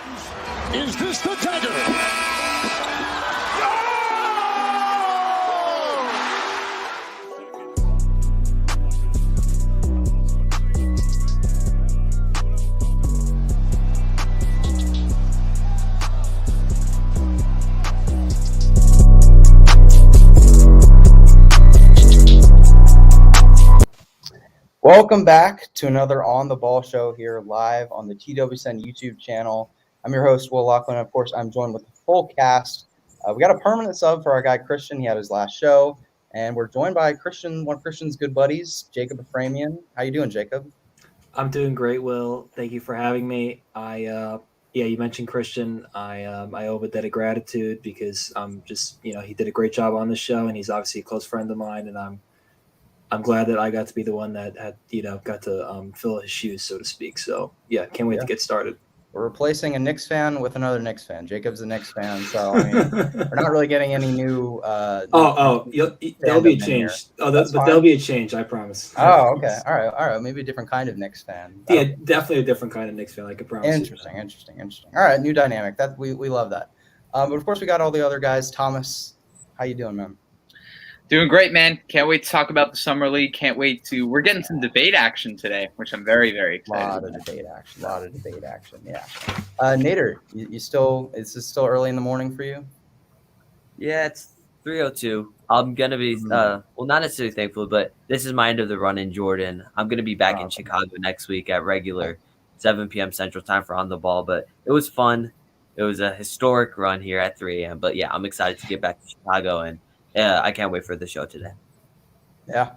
Is this the dagger? Welcome back to another On the Ball show here live on the TWSN YouTube channel. I'm your host, Will Loughlin. Of course, I'm joined with the full cast. We got a permanent sub for our guy, Christian. He had his last show. And we're joined by Christian, one of Christian's good buddies, Jacob Aframian. How you doing, Jacob? I'm doing great, Will. Thank you for having me. You mentioned Christian. I owe him a debt of gratitude because he did a great job on the show, and he's obviously a close friend of mine, and I'm glad that I got to be the one that got to fill his shoes, so to speak. So, can't wait to get started. We're replacing a Knicks fan with another Knicks fan. Jacob's a Knicks fan, so I mean, we're not really getting any new. There'll be a change. There'll be a change. I promise. Oh, okay. All right. Maybe a different kind of Knicks fan. Definitely a different kind of Knicks fan. I can promise. Interesting. All right, new dynamic. That we love that. But of course, we got all the other guys. Thomas, how you doing, man? Doing great, man. Can't wait to talk about the Summer League. We're getting some debate action today, which I'm very, very excited about. A lot of debate action, yeah. Nader, is this still early in the morning for you? Yeah, it's 3:02. I'm going to be, not necessarily thankful, but this is my end of the run in Jordan. I'm going to be back in Chicago next week at regular 7 p.m. Central Time for On the Ball, but it was fun. It was a historic run here at 3 a.m., but yeah, I'm excited to get back to Chicago, and I can't wait for the show today. Yeah.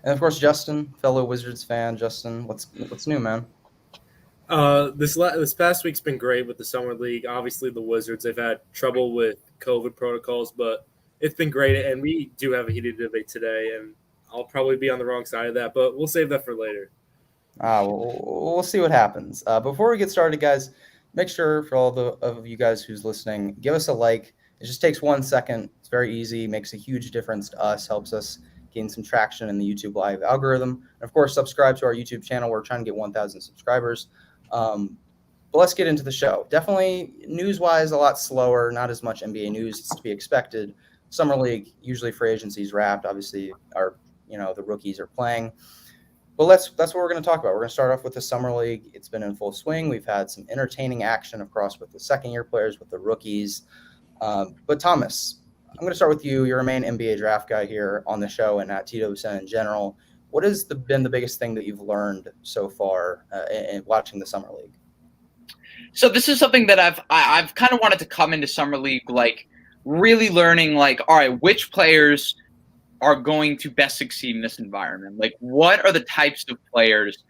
And of course, Justin, fellow Wizards fan. Justin, what's new, man? This past week's been great with the Summer League. Obviously, the Wizards, they've had trouble with COVID protocols, but it's been great. And we do have a heated debate today, and I'll probably be on the wrong side of that, but we'll save that for later. We'll see what happens. Before we get started, guys, make sure for all of you guys who's listening, give us a like. It just takes 1 second. It's very easy. Makes a huge difference to us. Helps us gain some traction in the YouTube Live algorithm. And of course, subscribe to our YouTube channel. We're trying to get 1,000 subscribers. But let's get into the show. Definitely news-wise, a lot slower. Not as much NBA news to be expected. Summer League, usually free agency's wrapped. Obviously, the rookies are playing. But that's what we're going to talk about. We're going to start off with the Summer League. It's been in full swing. We've had some entertaining action across with the second-year players, with the rookies. But Thomas, I'm going to start with you. You're a main NBA draft guy here on the show and at TWSN in general. What has been the biggest thing that you've learned so far in watching the Summer League? So this is something that I've kind of wanted to come into Summer League, really learning, all right, which players are going to best succeed in this environment? What are the types of players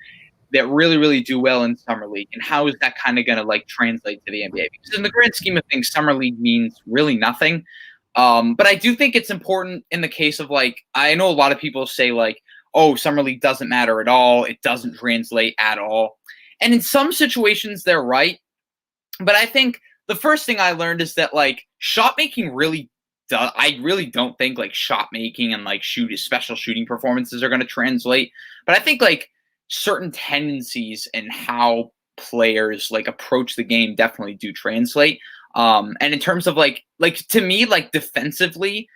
that really, really do well in Summer League, and how is that kind of going to translate to the NBA? Because in the grand scheme of things, Summer League means really nothing. But I do think it's important in the case of I know a lot of people say oh, Summer League doesn't matter at all. It doesn't translate at all. And in some situations, they're right. But I think the first thing I learned is that shot making really does. I really don't think shot making and special shooting performances are going to translate. But I think certain tendencies and how players approach the game definitely do translate. And in terms of to me, defensively,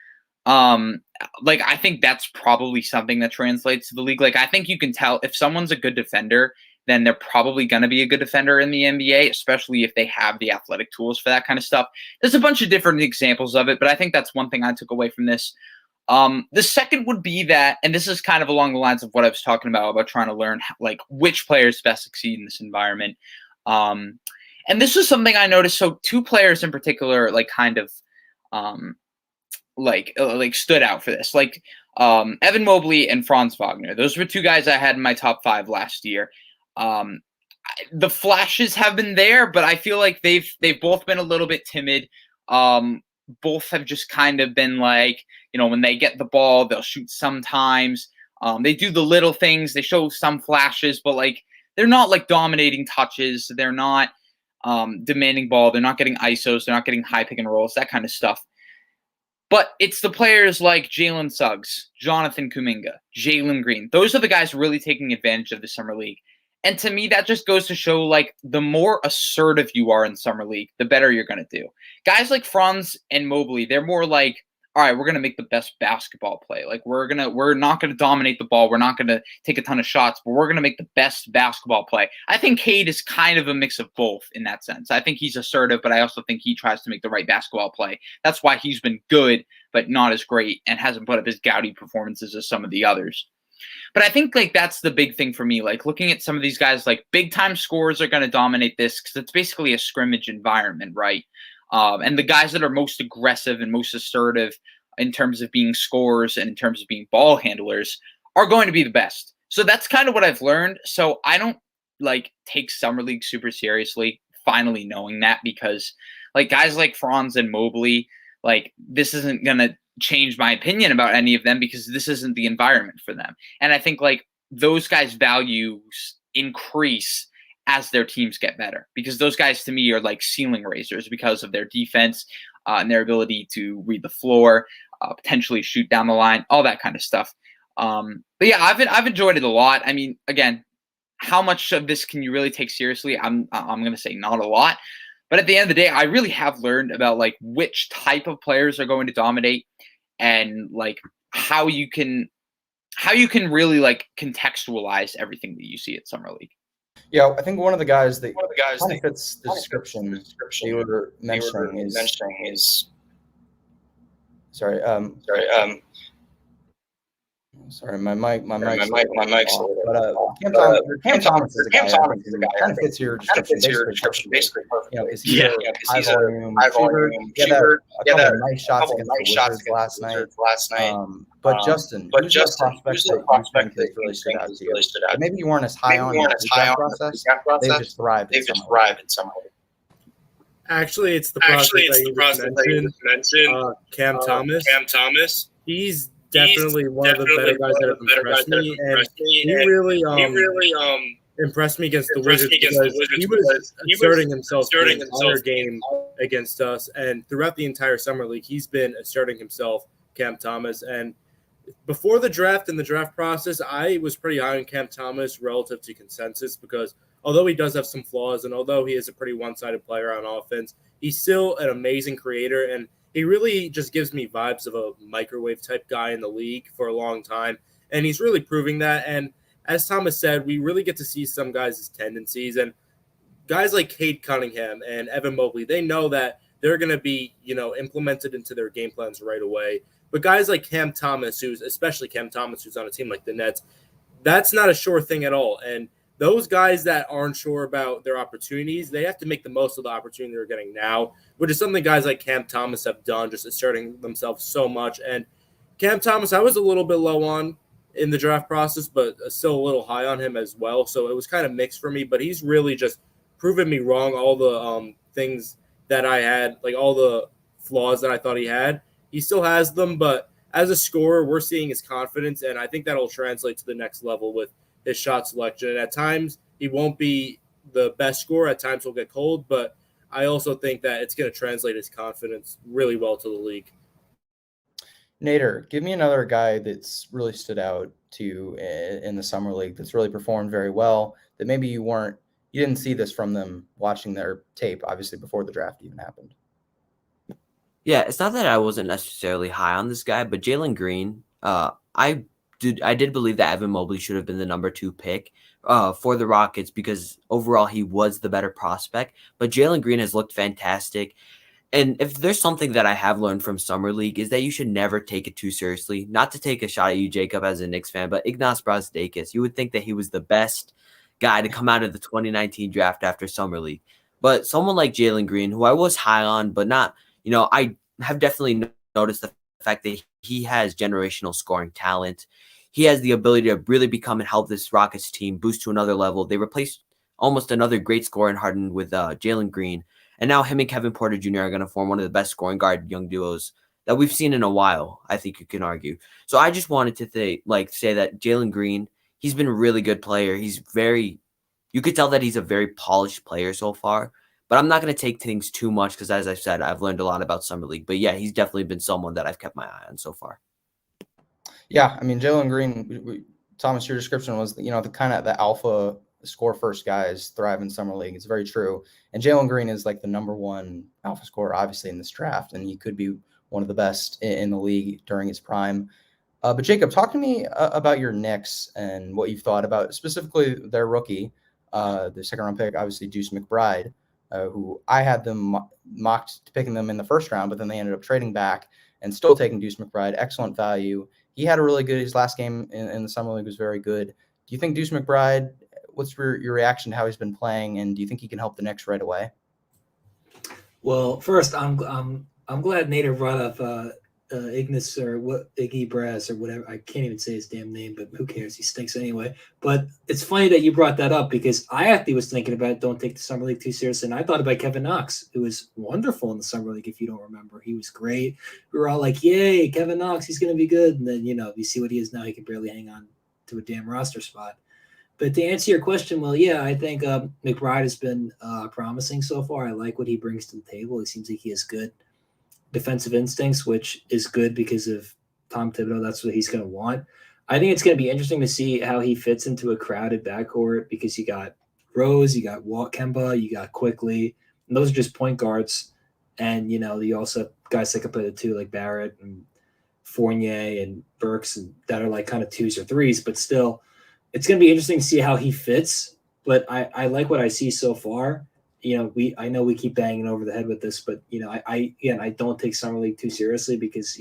I think that's probably something that translates to the league. I think you can tell if someone's a good defender, then they're probably going to be a good defender in the NBA, especially if they have the athletic tools for that kind of stuff. There's a bunch of different examples of it, but I think that's one thing I took away from this. The second would be that, and this is kind of along the lines of what I was talking about trying to learn which players best succeed in this environment. And this was something I noticed. So two players in particular, stood out for this, Evan Mobley and Franz Fagner. Those were two guys I had in my top 5 last year. The flashes have been there, but I feel like they've both been a little bit timid. Both have just kind of been when they get the ball, they'll shoot sometimes. They do the little things. They show some flashes, but they're not dominating touches. They're not demanding ball. They're not getting ISOs. They're not getting high pick and rolls, that kind of stuff. But it's the players like Jalen Suggs, Jonathan Kuminga, Jalen Green. Those are the guys really taking advantage of the Summer League. And to me, that just goes to show, like, the more assertive you are in Summer League, the better you're going to do. Guys like Franz and Mobley, they're more like, all right, we're going to make the best basketball play. Like, we're not going to dominate the ball. We're not going to take a ton of shots, but we're going to make the best basketball play. I think Cade is kind of a mix of both in that sense. I think he's assertive, but I also think he tries to make the right basketball play. That's why he's been good, but not as great, and hasn't put up as gaudy performances as some of the others. But I think, like, that's the big thing for me. Like, looking at some of these guys, like, big-time scorers are going to dominate this because it's basically a scrimmage environment, right? And the guys that are most aggressive and most assertive in terms of being scorers and in terms of being ball handlers are going to be the best. So that's kind of what I've learned. So I don't, like, take Summer League super seriously, finally knowing that, because, like, guys like Franz and Mobley, like, this isn't going to change my opinion about any of them because this isn't the environment for them. And I think, like, those guys' values increase as their teams get better, because those guys to me are like ceiling raisers because of their defense and their ability to read the floor, potentially shoot down the line, all that kind of stuff. But yeah, I've enjoyed it a lot. I mean, again, how much of this can you really take seriously? I'm going to say not a lot. But at the end of the day, I really have learned about, like, which type of players are going to dominate, and, like, how you can really, like, contextualize everything that you see at Summer League. Yeah, I think one of the guys that kind of fits the description you were mentioning is sorry, my mic's off. But Cam Thomas is a guy who kind of fits your description basically perfectly. You know, is he a high volume shooter? He had a couple of nice shots against last night. But Justin, who's the prospect that really stood out to you? Maybe you weren't as high on the draft process. They've just thrived in Summer League. Actually, it's the prospect that you just mentioned, Cam Thomas. He's definitely one of the better guys that have impressed me, and he really impressed me against the Wizards because he was asserting himself in the entire game against us, and throughout the entire Summer League, he's been asserting himself, Cam Thomas. And before the draft and the draft process, I was pretty high on Cam Thomas relative to consensus because although he does have some flaws and although he is a pretty one-sided player on offense, he's still an amazing creator, and he really just gives me vibes of a microwave type guy in the league for a long time. And he's really proving that. And as Thomas said, we really get to see some guys' tendencies. And guys like Cade Cunningham and Evan Mobley, they know that they're going to be, implemented into their game plans right away. But guys like Cam Thomas, especially Cam Thomas, who's on a team like the Nets, that's not a sure thing at all. And those guys that aren't sure about their opportunities, they have to make the most of the opportunity they're getting now, which is something guys like Cam Thomas have done, just asserting themselves so much. And Cam Thomas, I was a little bit low on in the draft process, but still a little high on him as well. So it was kind of mixed for me, but he's really just proven me wrong. All the things that I had, like all the flaws that I thought he had, he still has them. But as a scorer, we're seeing his confidence, and I think that'll translate to the next level with his shot selection. And at times, he won't be the best scorer. At times, he'll get cold. But I also think that it's going to translate his confidence really well to the league. Nader, give me another guy that's really stood out to you in the Summer League that's really performed very well, that maybe you didn't see this from them watching their tape, obviously, before the draft even happened. Yeah, it's not that I wasn't necessarily high on this guy, but Jalen Green, I did believe that Evan Mobley should have been the number 2 pick for the Rockets because overall he was the better prospect. But Jalen Green has looked fantastic. And if there's something that I have learned from Summer League is that you should never take it too seriously. Not to take a shot at you, Jacob, as a Knicks fan, but Ignas Brazdeikis, you would think that he was the best guy to come out of the 2019 draft after Summer League. But someone like Jalen Green, who I was high on, but not, I have definitely noticed the fact that he has generational scoring talent. He has the ability to really become and help this Rockets team boost to another level. They replaced almost another great scorer in Harden with Jalen Green. And now him and Kevin Porter Jr. are going to form one of the best scoring guard young duos that we've seen in a while, I think you can argue. So I just wanted to say that Jalen Green, he's been a really good player. You could tell that he's a very polished player so far. But I'm not going to take things too much because, as I said, I've learned a lot about Summer League. But yeah, he's definitely been someone that I've kept my eye on so far. Yeah, I mean, Jalen Green, Thomas, your description was, the kind of the alpha score first guys thrive in summer league. It's very true. And Jalen Green is like the number one alpha scorer, obviously, in this draft, and he could be one of the best in the league during his prime. But Jacob, talk to me about your Knicks and what you've thought about specifically their rookie, the second round pick, obviously Deuce McBride, who I had them mocked to picking them in the first round, but then they ended up trading back and still taking Deuce McBride. Excellent value. He had a really good, his last game in the summer league was very good. Do you think Deuce McBride, what's your reaction to how he's been playing, and do you think he can help the Knicks right away? Well, first, I'm glad Nader brought up Ignis or what Iggy Brass or whatever. I can't even say his damn name, but who cares? He stinks anyway. But it's funny that you brought that up because I actually was thinking about don't take the summer league too seriously, and I thought about Kevin Knox, who was wonderful in the summer league. If you don't remember, he was great. We were all like, "Yay, Kevin Knox, he's going to be good." And then you see what he is now. He can barely hang on to a damn roster spot. But to answer your question, well, yeah, I think McBride has been promising so far. I like what he brings to the table. It seems like he has good defensive instincts, which is good because of Tom Thibodeau. That's what he's going to want. I think it's going to be interesting to see how he fits into a crowded backcourt because you got Rose, you got Walt Kemba, you got Quickly, and those are just point guards. And, you also have guys that can play the two like Barrett and Fournier and Burks and that are like kind of twos or threes, but still it's going to be interesting to see how he fits. But I like what I see so far. I know we keep banging over the head with this, but I don't take summer league too seriously because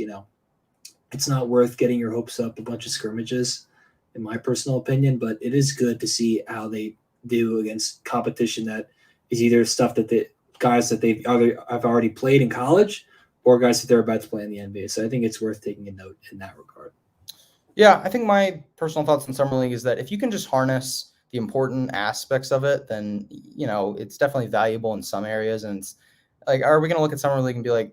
it's not worth getting your hopes up a bunch of scrimmages, in my personal opinion. But it is good to see how they do against competition that is either stuff that the guys that they've have already played in college or guys that they're about to play in the NBA. So I think it's worth taking a note in that regard. Yeah, I think my personal thoughts on summer league is that if you can just harness the important aspects of it, then, it's definitely valuable in some areas. And it's like, are we going to look at summer league and be like,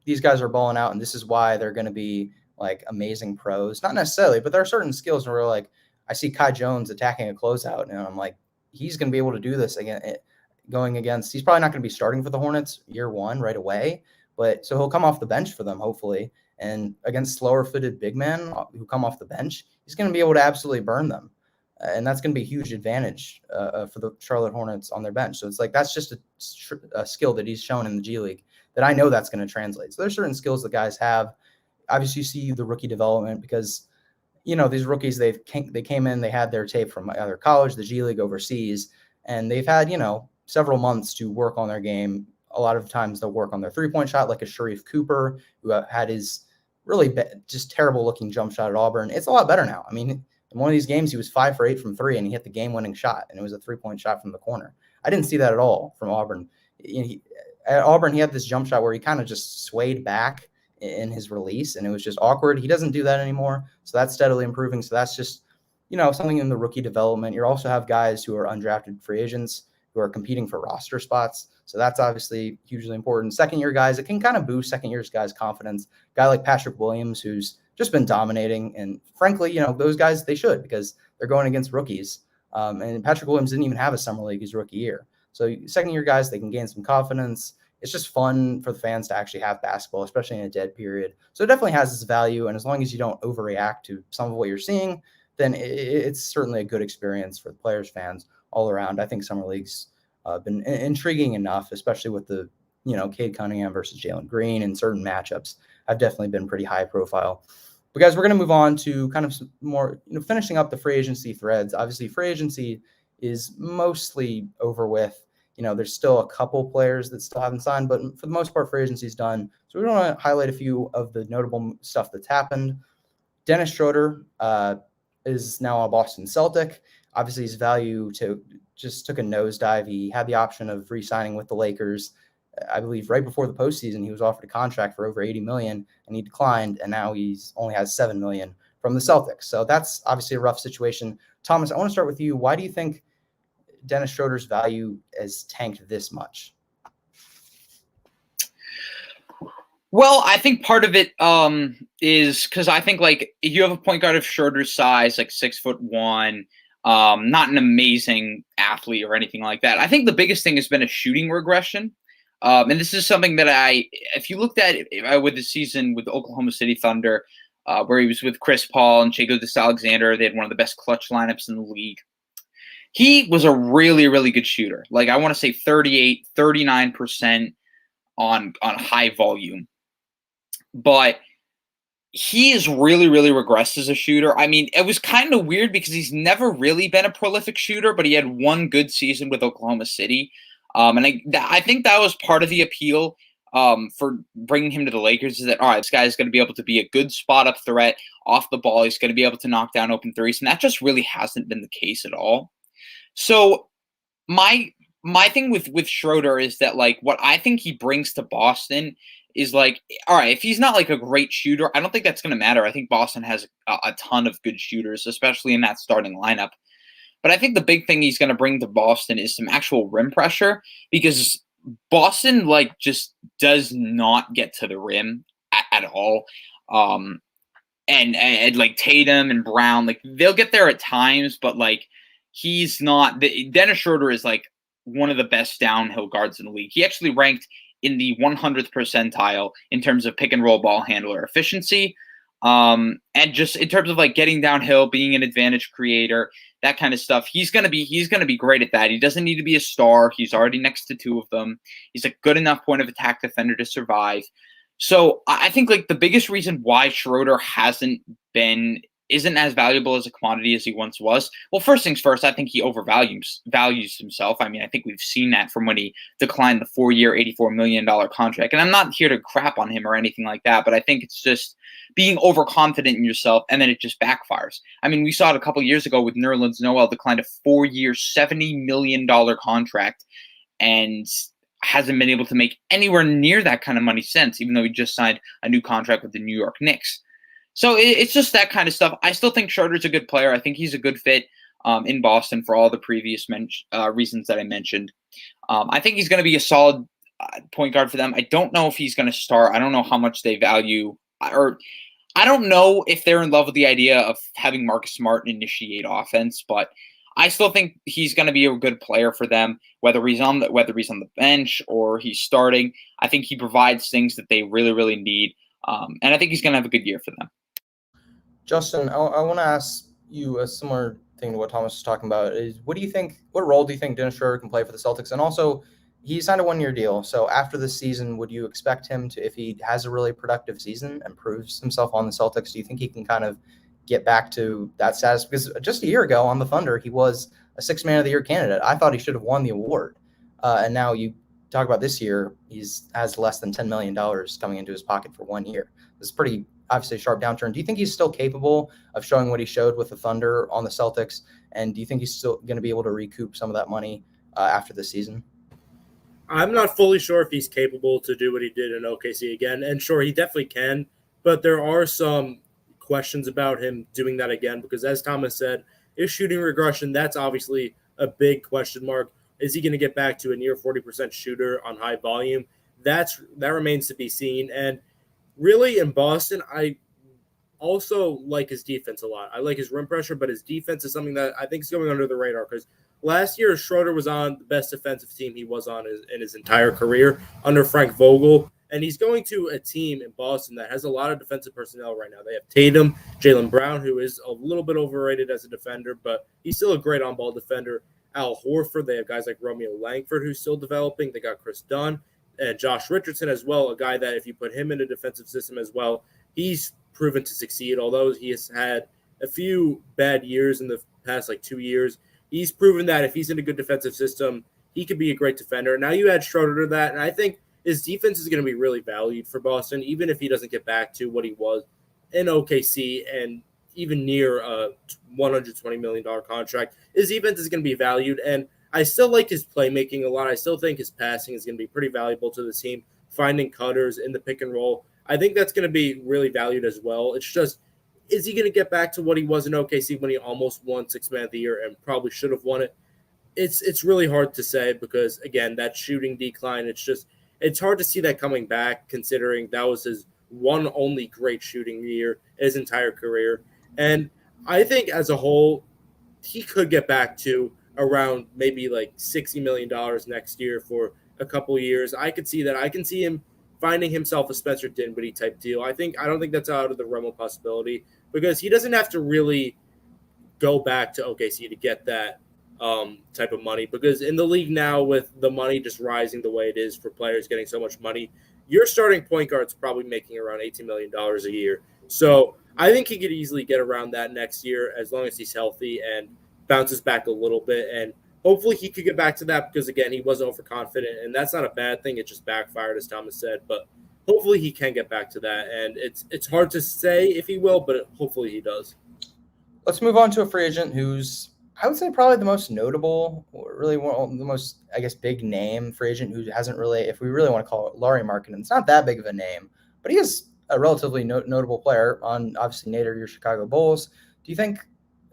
these guys are balling out and this is why they're going to be like amazing pros? Not necessarily, but there are certain skills where like, I see Kai Jones attacking a closeout and I'm like, he's going to be able to do this again, going against, he's probably not going to be starting for the Hornets year one right away, but so he'll come off the bench for them, hopefully. And against slower footed big men who come off the bench, he's going to be able to absolutely burn them. And that's going to be a huge advantage for the Charlotte Hornets on their bench. So it's like that's just a skill that he's shown in the G League that I know that's going to translate. So there's certain skills that guys have. Obviously, you see the rookie development because, these rookies, they came in, they had their tape from either college, the G League, overseas, and they've had, several months to work on their game. A lot of times they'll work on their three-point shot, like a Sharif Cooper, who had his really just terrible-looking jump shot at Auburn. It's a lot better now. I mean, in one of these games, he was 5 for 8 from 3, and he hit the game-winning shot, and it was a three-point shot from the corner. I didn't see that at all from Auburn. At Auburn, he had this jump shot where he kind of just swayed back in his release, and it was just awkward. He doesn't do that anymore, so that's steadily improving. So that's just, something in the rookie development. You also have guys who are undrafted free agents who are competing for roster spots. So that's obviously hugely important. Second-year guys, it can kind of boost second-year guys' confidence. A guy like Patrick Williams, who's just been dominating. And frankly, those guys, they should because they're going against rookies. And Patrick Williams didn't even have a summer league his rookie year. So second-year guys, they can gain some confidence. It's just fun for the fans to actually have basketball, especially in a dead period. So it definitely has its value. And as long as you don't overreact to some of what you're seeing, then it's certainly a good experience for the players, fans all around. I think summer league's been intriguing enough, especially with the, Cade Cunningham versus Jalen Green and certain matchups. I've definitely been pretty high profile. But guys, we're going to move on to kind of more, finishing up the free agency threads. Obviously, free agency is mostly over with. There's still a couple players that still haven't signed, but for the most part, free agency is done. So we want to highlight a few of the notable stuff that's happened. Dennis Schroder is now a Boston Celtic. Obviously, his value just took a nosedive. He had the option of re-signing with the Lakers. I believe right before the postseason, he was offered a contract for over $80 million, and he declined, and now he's only has $7 million from the Celtics. So that's obviously a rough situation. Thomas, I want to start with you. Why do you think Dennis Schroder's value has tanked this much? Well, I think part of it is because I think like you have a point guard of Schroder's size, like 6'1", not an amazing athlete or anything like that. I think the biggest thing has been a shooting regression. And this is something that if you looked at it with the season with the Oklahoma City Thunder, where he was with Chris Paul and Shai Gilgeous-Alexander, they had one of the best clutch lineups in the league. he was a really, really good shooter. Like I want to say 38, 39% on high volume. But he is really, really regressed as a shooter. I mean, it was kind of weird because he's never really been a prolific shooter, but he had one good season with Oklahoma City. And I think that was part of the appeal for bringing him to the Lakers is that, all right, this guy is going to be able to be a good spot-up threat off the ball. He's going to be able to knock down open threes, and that just really hasn't been the case at all. So my thing with Schroder is that, like, what I think he brings to Boston is, like, all right, if he's not, like, a great shooter, I don't think that's going to matter. I think Boston has a ton of good shooters, especially in that starting lineup. But I think the big thing he's going to bring to Boston is some actual rim pressure because Boston, like, just does not get to the rim at all. And like Tatum and Brown, like, they'll get there at times, but, like, he's not. Dennis Schroder is, like, one of the best downhill guards in the league. He actually ranked in the 100th percentile in terms of pick and roll ball handler efficiency. And just in terms of, like, getting downhill, being an advantage creator, that kind of stuff. He's gonna be great at that. He doesn't need to be a star. He's already next to two of them. He's a good enough point of attack defender to survive. So I think, like, the biggest reason why Schroder isn't as valuable as a commodity as he once was. Well, first things first, I think he values himself. I mean, I think we've seen that from when he declined the 4-year, $84 million contract. And I'm not here to crap on him or anything like that, but I think it's just being overconfident in yourself, and then it just backfires. I mean, we saw it a couple years ago with Nerlens Noel declined a 4-year, $70 million contract and hasn't been able to make anywhere near that kind of money since, even though he just signed a new contract with the New York Knicks. So it's just that kind of stuff. I still think Schroeder's a good player. I think he's a good fit in Boston for all the previous reasons that I mentioned. I think he's going to be a solid point guard for them. I don't know if he's going to start. I don't know how much they value, or I don't know if they're in love with the idea of having Marcus Smart initiate offense, but I still think he's going to be a good player for them, whether he's on the bench or he's starting. I think he provides things that they really, really need, and I think he's going to have a good year for them. Justin, I want to ask you a similar thing to what Thomas was talking about. Is what role do you think Dennis Schroder can play for the Celtics? And also, he signed a 1-year deal. So after this season, would you expect him to, if he has a really productive season and proves himself on the Celtics, do you think he can kind of get back to that status? Because just a year ago on the Thunder, he was a 6th Man of the Year candidate. I thought he should have won the award. And now you talk about this year, has less than $10 million coming into his pocket for 1 year. It's pretty obviously a sharp downturn. Do you think he's still capable of showing what he showed with the Thunder on the Celtics? And do you think he's still going to be able to recoup some of that money after this season? I'm not fully sure if he's capable to do what he did in OKC again. And sure, he definitely can. But there are some questions about him doing that again, because as Thomas said, his shooting regression, that's obviously a big question mark. Is he going to get back to a near 40% shooter on high volume? That remains to be seen. And really, in Boston, I also like his defense a lot. I like his rim pressure, but his defense is something that I think is going under the radar, because last year Schroder was on the best defensive team he was on in his entire career under Frank Vogel, and he's going to a team in Boston that has a lot of defensive personnel right now. They have Tatum, Jalen Brown, who is a little bit overrated as a defender, but he's still a great on-ball defender. Al Horford, they have guys like Romeo Langford, who's still developing. They got Chris Dunn and Josh Richardson as well, a guy that if you put him in a defensive system as well, he's proven to succeed. Although he has had a few bad years in the past, like 2 years, he's proven that if he's in a good defensive system, he could be a great defender. Now you add Schroder to that, and I think his defense is going to be really valued for Boston, even if he doesn't get back to what he was in OKC and even near a $120 million contract. His defense is going to be valued, and I still like his playmaking a lot. I still think his passing is going to be pretty valuable to the team, finding cutters in the pick and roll. I think that's going to be really valued as well. It's just, is he going to get back to what he was in OKC when he almost won 6th Man of the Year and probably should have won it? It's really hard to say because, again, that shooting decline, it's hard to see that coming back considering that was his one only great shooting year his entire career. And I think as a whole, he could get back to around maybe like $60 million next year for a couple of years. I could see that. I can see him finding himself a Spencer Dinwiddie type deal. I don't think that's out of the realm of possibility because he doesn't have to really go back to OKC to get that type of money, because in the league now, with the money just rising the way it is for players getting so much money, your starting point guard's probably making around $18 million a year. So I think he could easily get around that next year as long as he's healthy and bounces back a little bit. And hopefully he could get back to that because, again, he was overconfident, and that's not a bad thing. It just backfired, as Thomas said. But hopefully he can get back to that. And it's hard to say if he will, but hopefully he does. Let's move on to a free agent who's, I would say, probably the most notable, or really the most, I guess, big name free agent who hasn't really, if we really want to call it, Lauri Markkanen. It's not that big of a name, but he is a relatively notable player on, obviously, Nader, your Chicago Bulls. Do you think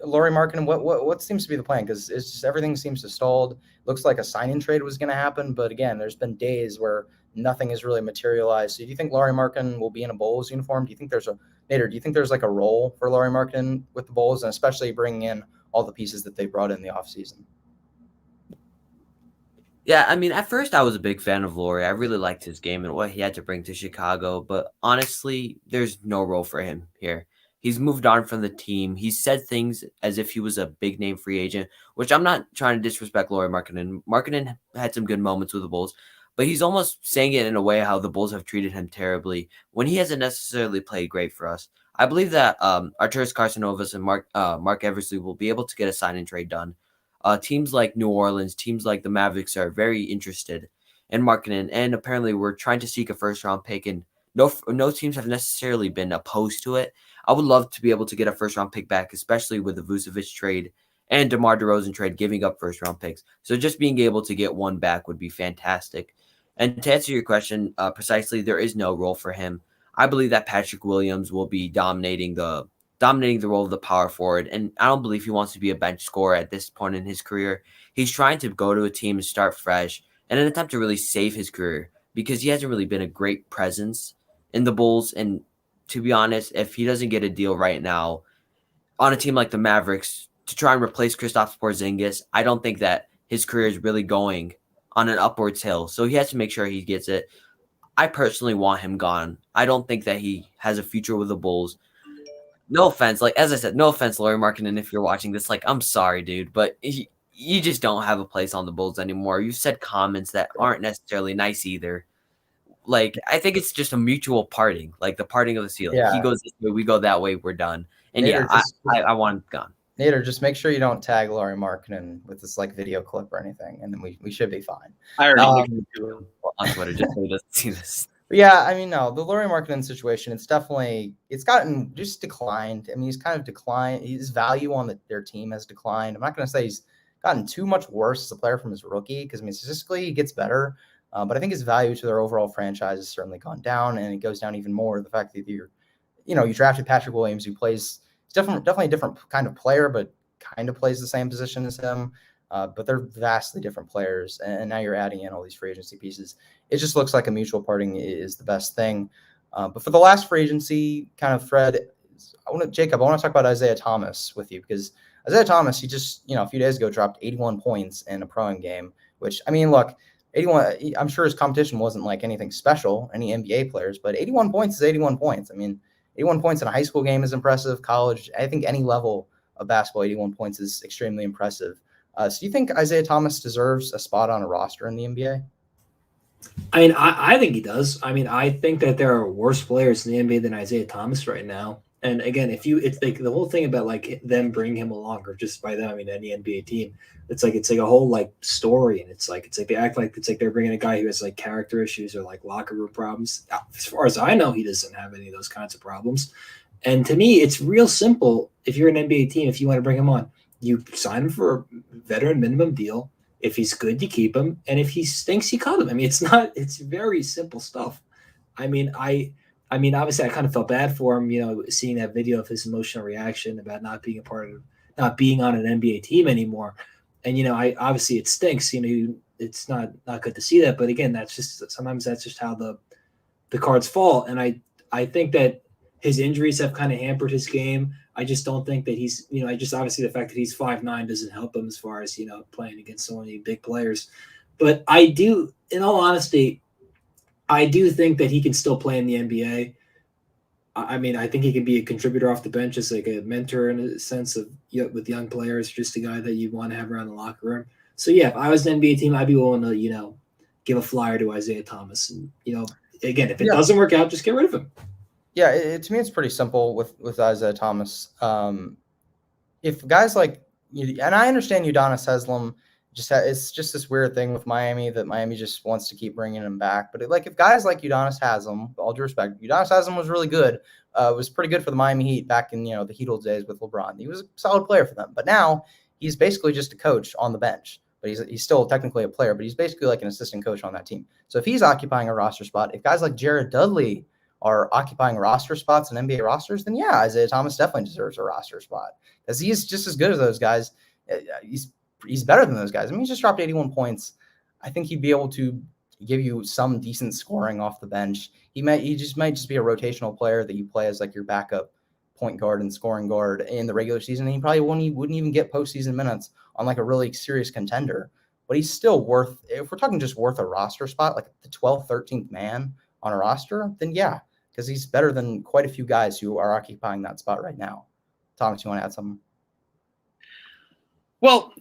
Lauri Markkanen, what seems to be the plan? Because it's just everything seems to stalled. Looks like a sign-in trade was going to happen, but again, there's been days where nothing has really materialized. So do you think Lauri Markkanen will be in a Bulls uniform? Do you think Nader, do you think there's like a role for Lauri Markkanen with the Bulls, and especially bringing in all the pieces that they brought in the offseason? Yeah, I mean, at first I was a big fan of Lauri. I really liked his game and what he had to bring to Chicago, but honestly, there's no role for him here. He's moved on from the team. He said things as if he was a big name free agent, which I'm not trying to disrespect Lauri Markkanen. Markkanen had some good moments with the Bulls, but he's almost saying it in a way how the Bulls have treated him terribly when he hasn't necessarily played great for us. I believe that Arturas Karstanovas and Mark Eversley will be able to get a sign and trade done. Teams like New Orleans, teams like the Mavericks are very interested in Markkanen, and apparently we're trying to seek a first-round pick, and no teams have necessarily been opposed to it. I would love to be able to get a first-round pick back, especially with the Vucevic trade and DeMar DeRozan trade giving up first-round picks. So just being able to get one back would be fantastic. And to answer your question precisely, there is no role for him. I believe that Patrick Williams will be dominating the role of the power forward, and I don't believe he wants to be a bench scorer at this point in his career. He's trying to go to a team and start fresh in an attempt to really save his career because he hasn't really been a great presence in the Bulls. And to be honest, if he doesn't get a deal right now on a team like the Mavericks to try and replace Kristaps Porzingis, I don't think that his career is really going on an upwards hill. So he has to make sure he gets it. I personally want him gone. I don't think that he has a future with the Bulls. No offense. Like, as I said, no offense, Lauri Markkanen, if you're watching this. Like, I'm sorry, dude, but you just don't have a place on the Bulls anymore. You've said comments that aren't necessarily nice either. Like, I think it's just a mutual parting, like the parting of the sea. Like, Yeah. he goes this way, we go that way, we're done. And Nader, I want him gone. Nader, just make sure you don't tag Lauri Markkanen with this like video clip or anything, and then we should be fine. I already On Twitter, just so he doesn't see this. But yeah, I mean, no, the Lauri Markkanen situation, it's gotten just declined. I mean, he's kind of declined. His value on their team has declined. I'm not going to say he's gotten too much worse as a player from his rookie, because I mean, statistically he gets better. But I think his value to their overall franchise has certainly gone down, and it goes down even more the fact that you drafted Patrick Williams, who plays definitely a different kind of player, but kind of plays the same position as him. But they're vastly different players, and now you're adding in all these free agency pieces. It just looks like a mutual parting is the best thing. But for the last free agency kind of thread, Jacob, I want to talk about Isaiah Thomas with you, because Isaiah Thomas, he just, a few days ago dropped 81 points in a pro-am game, which, I mean, look, 81, I'm sure his competition wasn't like anything special, any NBA players, but 81 points is 81 points. I mean, 81 points in a high school game is impressive. College, I think any level of basketball, 81 points is extremely impressive. So do you think Isaiah Thomas deserves a spot on a roster in the NBA? I mean, I think he does. I mean, I think that there are worse players in the NBA than Isaiah Thomas right now. And again, it's like the whole thing about like them bringing him along, or just by them, I mean any NBA team. It's like a whole like story, and it's like they act like it's like they're bringing a guy who has like character issues or like locker room problems. As far as I know, he doesn't have any of those kinds of problems. And to me, it's real simple. If you're an NBA team, if you want to bring him on, you sign him for a veteran minimum deal. If he's good, you keep him. And if he stinks, you cut him. I mean, it's very simple stuff. I mean, obviously I kind of felt bad for him, seeing that video of his emotional reaction about not being not being on an NBA team anymore. And, obviously it stinks, it's not good to see that. But again, sometimes that's just how the cards fall. And I think that his injuries have kind of hampered his game. I just don't think that he's, obviously the fact that he's 5'9" doesn't help him as far as, playing against so many big players. But I do, in all honesty, I do think that he can still play in the NBA. I mean, I think he can be a contributor off the bench, as like a mentor in a sense of with young players, just a guy that you want to have around the locker room. So yeah, if I was an NBA team, I'd be willing to give a flyer to Isaiah Thomas, and again, if it doesn't work out, just get rid of him. Yeah, to me, it's pretty simple with Isaiah Thomas. If guys like, and I understand Udonis Haslem, it's just this weird thing with Miami that Miami just wants to keep bringing him back. But if guys like Udonis Haslem, with all due respect, Udonis Haslem was really good. Was pretty good for the Miami Heat back in the Heat old days with LeBron. He was a solid player for them. But now he's basically just a coach on the bench. But he's still technically a player, but he's basically like an assistant coach on that team. So if he's occupying a roster spot, if guys like Jared Dudley are occupying roster spots in NBA rosters, then yeah, Isaiah Thomas definitely deserves a roster spot because he's just as good as those guys. He's better than those guys. I mean, he just dropped 81 points. I think he'd be able to give you some decent scoring off the bench. He might just be a rotational player that you play as like your backup point guard and scoring guard in the regular season. And he probably wouldn't even get postseason minutes on like a really serious contender. But he's still worth, if we're talking just worth a roster spot, like the 12th, 13th man on a roster, then yeah, because he's better than quite a few guys who are occupying that spot right now. Thomas, you want to add something? Well,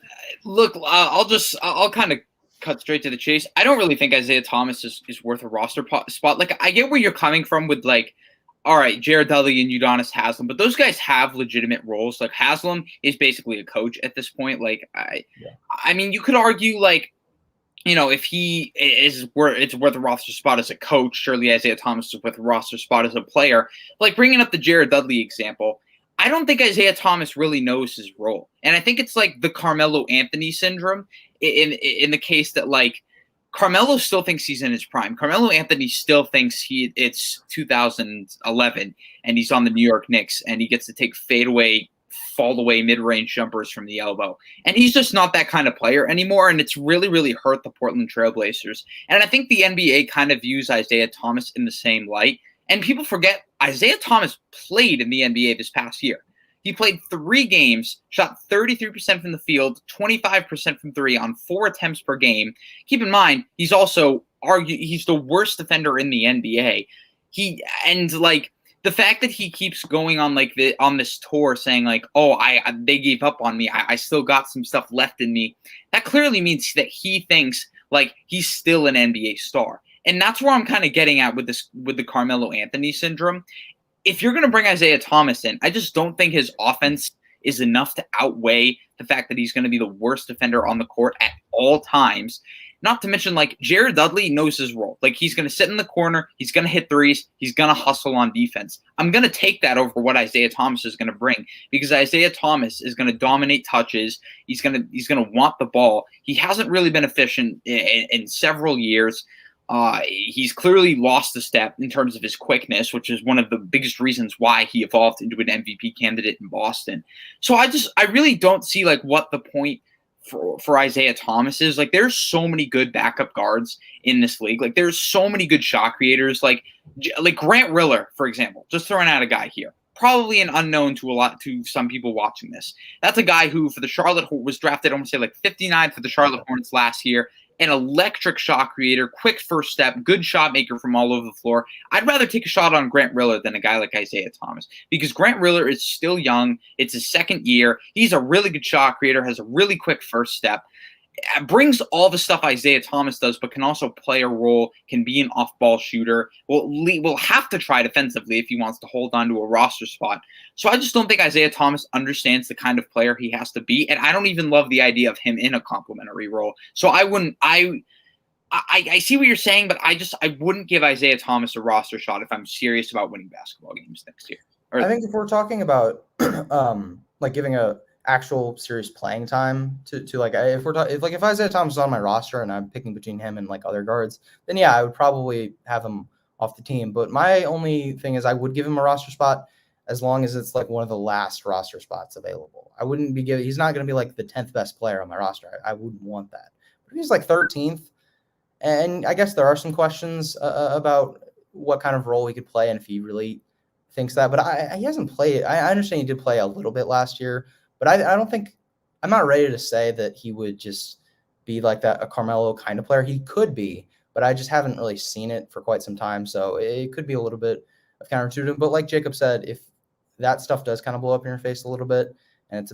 look, I'll kind of cut straight to the chase. I don't really think Isaiah Thomas is worth a roster spot. Like, I get where you're coming from with like, all right, Jared Dudley and Udonis Haslem, but those guys have legitimate roles. Like Haslem is basically a coach at this point. Like, I mean, you could argue like, if he is it's worth a roster spot as a coach, surely Isaiah Thomas is worth a roster spot as a player. Like bringing up the Jared Dudley example, I don't think Isaiah Thomas really knows his role. And I think it's like the Carmelo Anthony syndrome in the case that like Carmelo still thinks he's in his prime. Carmelo Anthony still thinks it's 2011 and he's on the New York Knicks and he gets to take fadeaway, fall away mid-range jumpers from the elbow. And he's just not that kind of player anymore. And it's really, really hurt the Portland Trailblazers. And I think the NBA kind of views Isaiah Thomas in the same light. And people forget Isaiah Thomas played in the NBA this past year. He played 3 games, shot 33% from the field, 25% from 3 on 4 attempts per game. Keep in mind, he's also he's the worst defender in the NBA. The fact that he keeps going on on this tour saying like, oh, they gave up on me. I still got some stuff left in me. That clearly means that he thinks like he's still an NBA star. And that's where I'm kind of getting at with the Carmelo Anthony syndrome. If you're going to bring Isaiah Thomas in, I just don't think his offense is enough to outweigh the fact that he's going to be the worst defender on the court at all times. Not to mention, like, Jared Dudley knows his role. Like, he's going to sit in the corner. He's going to hit threes. He's going to hustle on defense. I'm going to take that over what Isaiah Thomas is going to bring because Isaiah Thomas is going to dominate touches. He's going to want the ball. He hasn't really been efficient in several years. He's clearly lost a step in terms of his quickness, which is one of the biggest reasons why he evolved into an MVP candidate in Boston. So I really don't see like what the point for Isaiah Thomas is. Like there's so many good backup guards in this league. Like there's so many good shot creators, like Grant Riller, for example, just throwing out a guy here. Probably an unknown to some people watching this. That's a guy who for the Charlotte was drafted, I want to say like 59 for the Charlotte Hornets last year. An electric shot creator, quick first step, good shot maker from all over the floor. I'd rather take a shot on Grant Riller than a guy like Isaiah Thomas because Grant Riller is still young. It's his second year. He's a really good shot creator, has a really quick first step, brings all the stuff Isaiah Thomas does, but can also play a role, can be an off-ball shooter. Will have to try defensively if he wants to hold on to a roster spot. So I just don't think Isaiah Thomas understands the kind of player he has to be, and I don't even love the idea of him in a complementary role. So I wouldn't. I see what you're saying, but I wouldn't give Isaiah Thomas a roster shot if I'm serious about winning basketball games next year. I think if we're talking about like giving a actual serious playing time to like if Isaiah Thomas is on my roster and I'm picking between him and like other guards, then yeah, I would probably have him off the team. But my only thing is I would give him a roster spot as long as it's like one of the last roster spots available. I wouldn't be he's not going to be like the 10th best player on my roster. I wouldn't want that. But if he's like 13th, and I guess there are some questions about what kind of role he could play and if he really thinks that. But he hasn't played. I understand he did play a little bit last year. But I don't think – I'm not ready to say that he would just be like that, a Carmelo kind of player. He could be, but I just haven't really seen it for quite some time. So it could be a little bit of counter to him. But like Jacob said, if that stuff does kind of blow up in your face a little bit and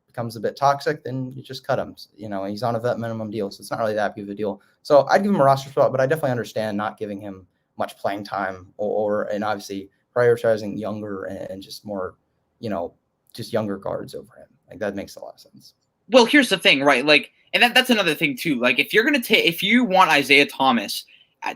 becomes a bit toxic, then you just cut him. He's on a vet minimum deal, so it's not really that big of a deal. So I'd give him a roster spot, but I definitely understand not giving him much playing time and obviously prioritizing younger and just more, just younger guards over him. Like that makes a lot of sense. Well, here's the thing, right? Like, and that's another thing too. Like, if you want Isaiah Thomas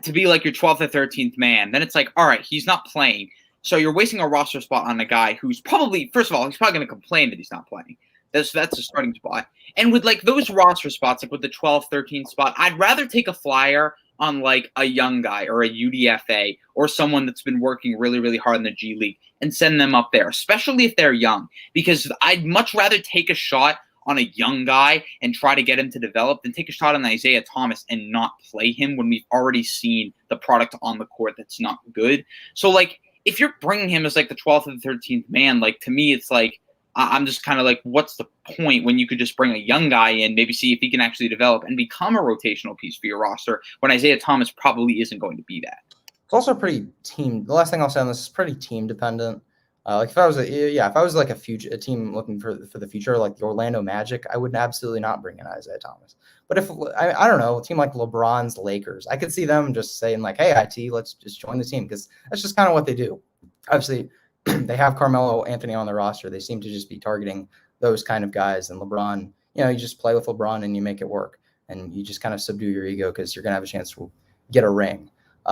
to be like your 12th or 13th man, then it's like, all right, he's not playing. So you're wasting a roster spot on a guy who's probably, first of all, he's probably going to complain that he's not playing. That's a starting spot. And with like those roster spots, like with the 12th, 13th spot, I'd rather take a flyer on like a young guy or a UDFA or someone that's been working really, really hard in the G League and send them up there, especially if they're young, because I'd much rather take a shot on a young guy and try to get him to develop than take a shot on Isaiah Thomas and not play him when we've already seen the product on the court that's not good. So like, if you're bringing him as like the 12th or the 13th man, like to me, it's like, I'm just kind of like, what's the point when you could just bring a young guy in, maybe see if he can actually develop and become a rotational piece for your roster when Isaiah Thomas probably isn't going to be that. It's also pretty the last thing I'll say on this is pretty team dependent. Like if I was like a team looking for the future, like the Orlando Magic, I would absolutely not bring in Isaiah Thomas. But if I don't know, a team like LeBron's Lakers, I could see them just saying like, hey, IT, let's just join the team, because that's just kind of what they do. Obviously, they have Carmelo Anthony on the roster. They seem to just be targeting those kind of guys. And LeBron, you just play with LeBron and you make it work. And you just kind of subdue your ego because you're going to have a chance to get a ring.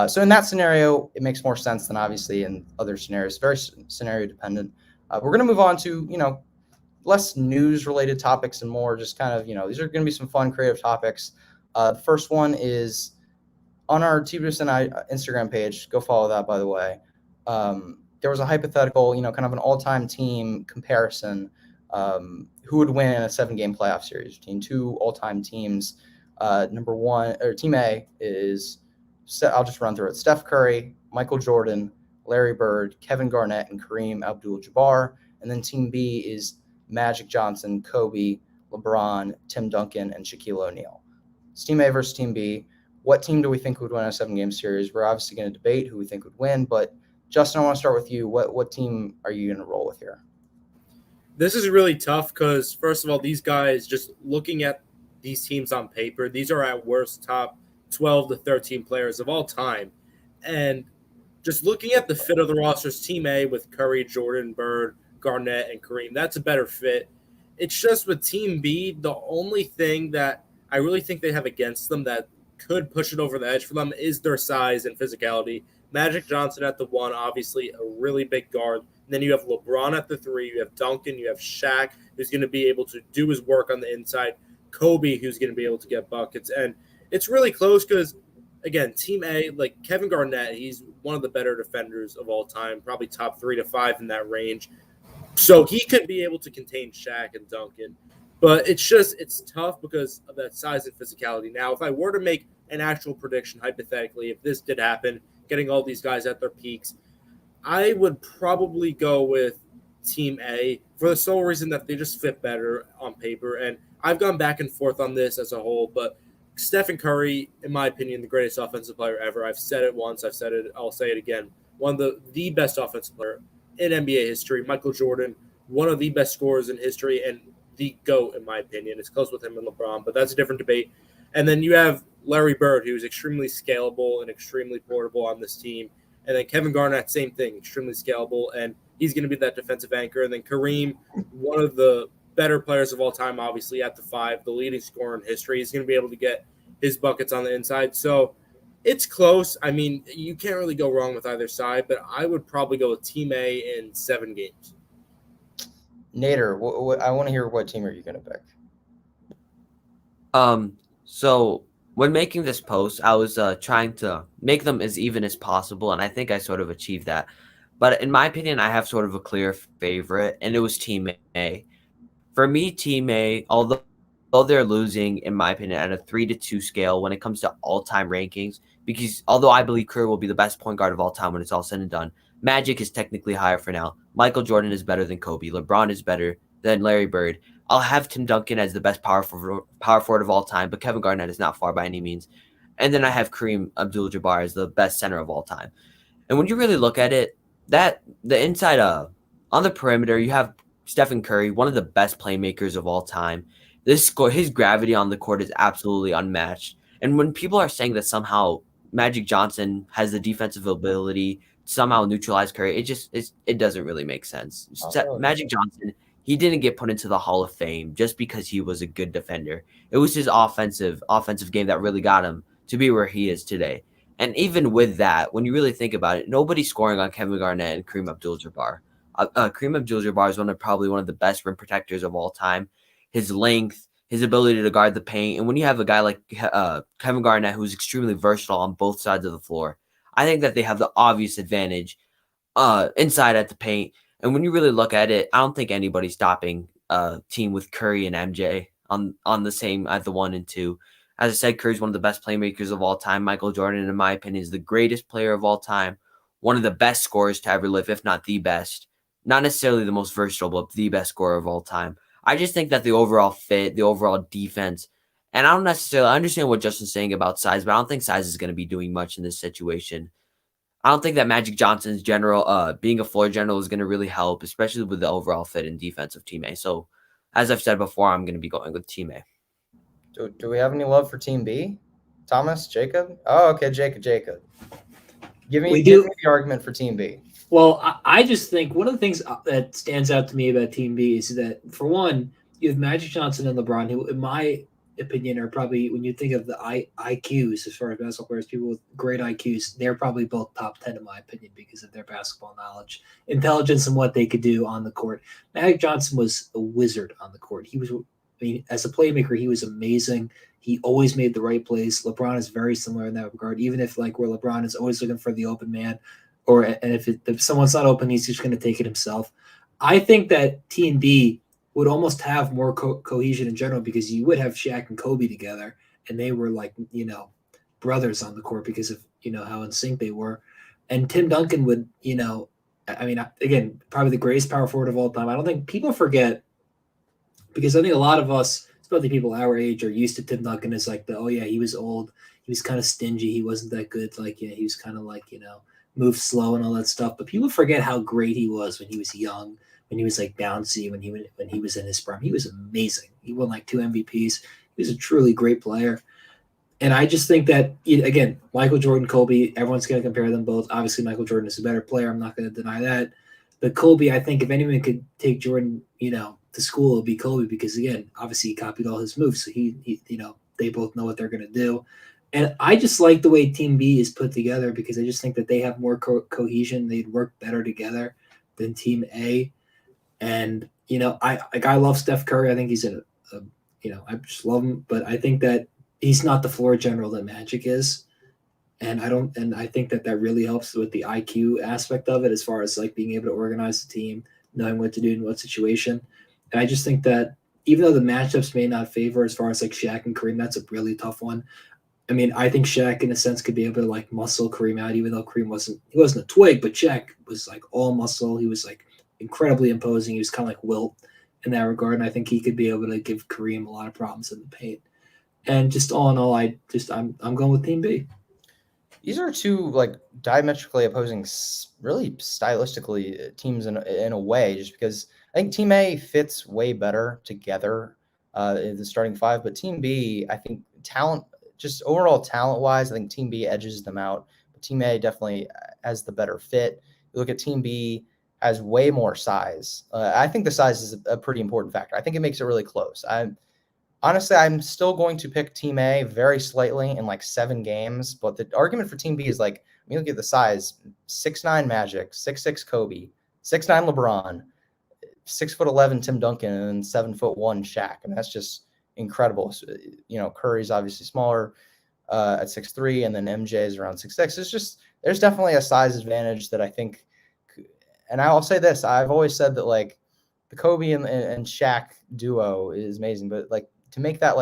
So in that scenario, it makes more sense than obviously in other scenarios. Very scenario dependent. We're going to move on to, less news-related topics and more just kind of, these are going to be some fun, creative topics. The first one is on our TWSN Instagram page. Go follow that, by the way. There was a hypothetical, kind of an all-time team comparison. Who would win in a 7-game playoff series between two all-time teams? Number one, or Team A is, I'll just run through it: Steph Curry, Michael Jordan, Larry Bird, Kevin Garnett, and Kareem Abdul-Jabbar. And then Team B is Magic Johnson, Kobe, LeBron, Tim Duncan, and Shaquille O'Neal. It's Team A versus Team B. What team do we think would win a 7-game series? We're obviously going to debate who we think would win, but Justin, I want to start with you. What team are you going to roll with here? This is really tough because, first of all, these guys, just looking at these teams on paper, these are at worst top 12 to 13 players of all time. And just looking at the fit of the rosters, Team A with Curry, Jordan, Bird, Garnett, and Kareem, that's a better fit. It's just with Team B, the only thing that I really think they have against them that could push it over the edge for them is their size and physicality. Magic Johnson at the 1, obviously a really big guard. And then you have LeBron at the 3. You have Duncan. You have Shaq, who's going to be able to do his work on the inside. Kobe, who's going to be able to get buckets. And it's really close because, again, Team A, like Kevin Garnett, he's one of the better defenders of all time, probably top 3 to 5 in that range. So he could be able to contain Shaq and Duncan. But it's tough because of that size and physicality. Now, if I were to make an actual prediction, hypothetically, if this did happen, getting all these guys at their peaks, I would probably go with Team A for the sole reason that they just fit better on paper. And I've gone back and forth on this as a whole, but Stephen Curry, in my opinion, the greatest offensive player ever. I've said it once. I've said it. I'll say it again. One of the best offensive player in NBA history. Michael Jordan, one of the best scorers in history and the GOAT, in my opinion. It's close with him and LeBron, but that's a different debate. And then you have Larry Bird, who's extremely scalable and extremely portable on this team. And then Kevin Garnett, same thing, extremely scalable, and he's going to be that defensive anchor. And then Kareem, one of the better players of all time, obviously at the 5, the leading scorer in history. He's going to be able to get his buckets on the inside. So it's close. I mean, you can't really go wrong with either side, but I would probably go with Team A in 7 games. Nader, I want to hear what team are you going to pick? So when making this post, I was trying to make them as even as possible, and I think I sort of achieved that. But in my opinion, I have sort of a clear favorite, and it was Team A. For me, Team A, although they're losing, in my opinion, at a 3-2 scale when it comes to all-time rankings, because although I believe Curry will be the best point guard of all time when it's all said and done, Magic is technically higher for now. Michael Jordan is better than Kobe. LeBron is better than Larry Bird. I'll have Tim Duncan as the best power forward of all time, but Kevin Garnett is not far by any means. And then I have Kareem Abdul-Jabbar as the best center of all time. And when you really look at it, that the inside on the perimeter, you have Stephen Curry, one of the best playmakers of all time. His gravity on the court is absolutely unmatched. And when people are saying that somehow Magic Johnson has the defensive ability to somehow neutralize Curry, it doesn't really make sense. Magic Johnson, he didn't get put into the Hall of Fame just because he was a good defender. It was his offensive game that really got him to be where he is today. And even with that, when you really think about it, nobody's scoring on Kevin Garnett and Kareem Abdul-Jabbar. Kareem Abdul-Jabbar is probably one of the best rim protectors of all time. His length, his ability to guard the paint, and when you have a guy like Kevin Garnett who's extremely versatile on both sides of the floor, I think that they have the obvious advantage inside at the paint. And when you really look at it, I don't think anybody's stopping a team with Curry and MJ on the same at the 1 and 2. As I said, Curry's one of the best playmakers of all time. Michael Jordan, in my opinion, is the greatest player of all time. One of the best scorers to ever live, if not the best. Not necessarily the most versatile, but the best scorer of all time. I just think that the overall fit, the overall defense, and I don't necessarily understand what Justin's saying about size, but I don't think size is going to be doing much in this situation. I don't think that Magic Johnson's being a floor general is going to really help, especially with the overall fit and defense of Team A. So, as I've said before, I'm going to be going with Team A. Do we have any love for Team B? Thomas, Jacob? Oh, okay, Jacob. Give me the argument for Team B. Well, I just think one of the things that stands out to me about Team B is that, for one, you have Magic Johnson and LeBron, who, in my opinion, are probably, when you think of the IQs as far as basketball players, people with great IQs, they're probably both top 10 in my opinion because of their basketball knowledge, intelligence, and what they could do on the court. Magic Johnson was a wizard on the court. As a playmaker, he was amazing. He always made the right plays. LeBron is very similar in that regard, even if where LeBron is always looking for the open man, and if someone's not open, he's just going to take it himself. I think that Team B would almost have more cohesion in general because you would have Shaq and Kobe together, and they were brothers on the court because of how in sync they were. And Tim Duncan would, again, probably the greatest power forward of all time. I don't think people forget, because I think a lot of us, especially people our age, are used to Tim Duncan as he was old, he was kind of stingy, he wasn't that good, he was kind of moved slow and all that stuff. But people forget how great he was when he was young, when he was bouncy, when he was in his prime. He was amazing. He won 2 MVPs. He was a truly great player. And I just think that, again, Michael Jordan, Kobe, everyone's going to compare them both. Obviously, Michael Jordan is a better player. I'm not going to deny that. But Kobe, I think if anyone could take Jordan, to school, it would be Kobe because, again, obviously he copied all his moves. So they both know what they're going to do. And I just like the way Team B is put together because I just think that they have more cohesion. They'd work better together than Team A. And, I love Steph Curry. I think he's I just love him. But I think that he's not the floor general that Magic is. And I think that really helps with the IQ aspect of it as far as being able to organize the team, knowing what to do in what situation. And I just think that even though the matchups may not favor as far as Shaq and Kareem, that's a really tough one. I think Shaq, in a sense, could be able to muscle Kareem out, even though Kareem wasn't a twig, but Shaq was all muscle. He was incredibly imposing. He was kind of like Wilt in that regard, and I think he could be able to give Kareem a lot of problems in the paint. And just all in all, I'm going with Team B. These are two diametrically opposing, really stylistically teams in a way, just because I think Team A fits way better together in the starting five, but Team B, I think just overall talent-wise, I think Team B edges them out. But Team A definitely has the better fit. You look at Team B, has way more size. I think the size is a pretty important factor. I think it makes it really close. I'm still going to pick Team A very slightly in 7 games. But the argument for Team B is when you look at the size, 6'9" Magic, 6'6" Kobe, 6'9" LeBron, 6'11" Tim Duncan, and 7'1" Shaq. That's just incredible. So, Curry's obviously smaller at 6'3", and then MJ is around 6'6". It's just, there's definitely a size advantage that I think, and I'll say this, I've always said that the Kobe and Shaq duo is amazing, but to make that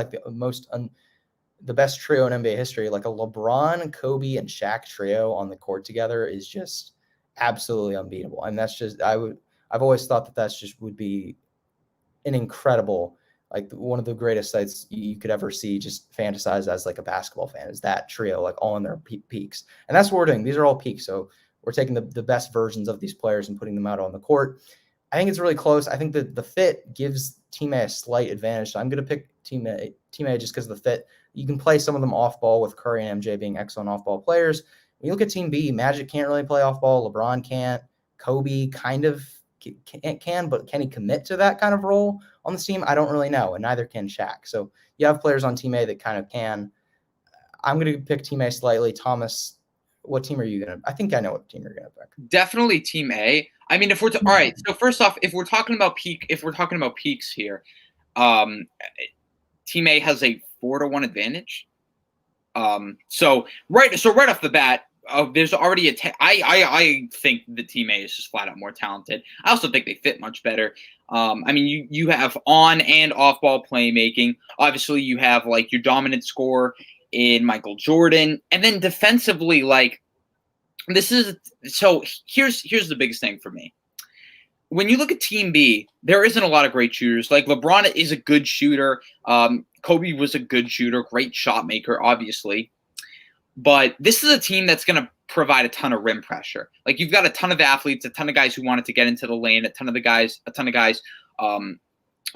the best trio in NBA history, a LeBron, Kobe, and Shaq trio on the court together is just absolutely unbeatable. And that's just, I've always thought that's just would be an incredible, one of the greatest sights you could ever see, just fantasize as a basketball fan, is that trio, all in their peaks. And that's what we're doing. These are all peaks. So we're taking the best versions of these players and putting them out on the court. I think it's really close. I think that the fit gives Team A a slight advantage. So I'm going to pick Team A just because of the fit. You can play some of them off ball with Curry and MJ being excellent off ball players. When you look at Team B, Magic can't really play off ball. LeBron can't. Kobe kind of can, but can he commit to that kind of role on the team? I don't really know, and neither can Shaq. So you have players on Team A that kind of can. I'm going to pick Team A slightly. Thomas, what team are you going to? I think I know what team you're going to pick. Definitely Team A. I mean, all right. So first off, if we're talking about peaks here, Team A has a 4-1 advantage. So right off the bat, there's already I think the Team A is just flat out more talented. I also think they fit much better. I mean, you have on and off ball playmaking. Obviously, you have like your dominant scorer in Michael Jordan, and then defensively, like here's the biggest thing for me. When you look at Team B, there isn't a lot of great shooters. Like LeBron is a good shooter. Kobe was a good shooter, great shot maker, obviously. But this is a team that's going to provide a ton of rim pressure. Like you've got a ton of athletes, a ton of guys who wanted to get into the lane, a ton of guys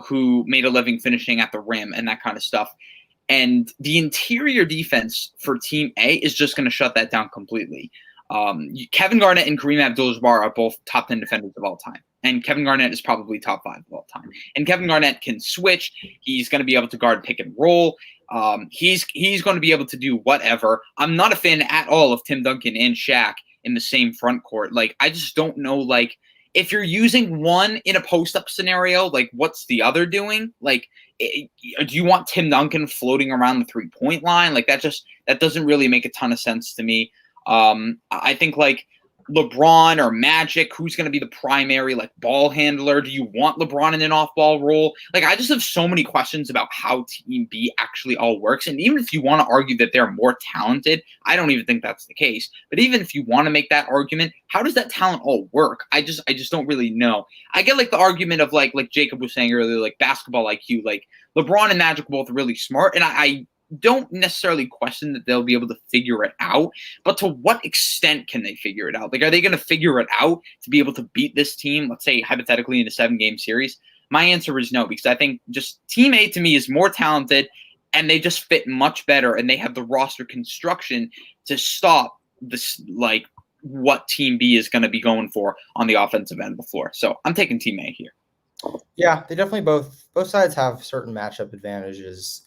who made a living finishing at the rim and that kind of stuff. And the interior defense for Team A is just going to shut that down completely. Kevin Garnett and Kareem Abdul-Jabbar are both top 10 defenders of all time. And Kevin Garnett is probably top 5 of all time. And Kevin Garnett can switch. He's going to be able to guard pick and roll. He's going to be able to do whatever. I'm not a fan at all of Tim Duncan and Shaq in the same front court. Like, I just don't know, like, if you're using one in a post-up scenario, like, what's the other doing? Like, do you want Tim Duncan floating around the three-point line? Like, that doesn't really make a ton of sense to me. I think, like, LeBron or Magic, who's going to be the primary like ball handler? Do you want LeBron in an off-ball role? Like, I just have so many questions about how Team B actually all works. And even if you want to argue that they're more talented, I don't even think that's the case. But even if you want to make that argument, how does that talent all work? I just don't really know. I get like the argument of like Jacob was saying earlier, like basketball IQ. Like LeBron and Magic are both really smart, and I don't necessarily question that they'll be able to figure it out, but to what extent can they figure it out? Like, are they going to figure it out to be able to beat this team, let's say hypothetically in a 7-game series? My answer is no, because I think just Team A to me is more talented and they just fit much better, and they have the roster construction to stop this, like what Team B is going to be going for on the offensive end of the floor. So I'm taking Team A here. Yeah, they definitely both sides have certain matchup advantages.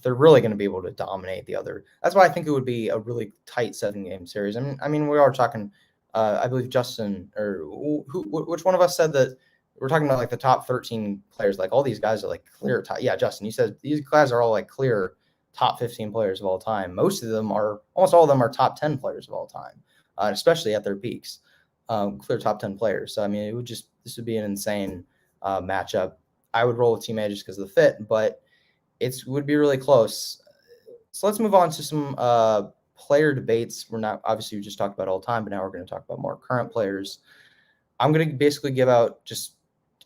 They're really going to be able to dominate the other. That's why I think it would be a really tight 7-game series. I mean, we are talking. I believe Justin or which one of us said that we're talking about like the top 13 players. Like all these guys are like clear top. Yeah, Justin, you said these guys are all like clear top 15 players of all time. Almost all of them are top 10 players of all time, especially at their peaks. Clear top 10 players. So I mean, this would be an insane matchup. I would roll with Team A just because of the fit, but it would be really close. So let's move on to some player debates. We're not obviously we just talked about all the time, but now we're going to talk about more current players. I'm going to basically give out just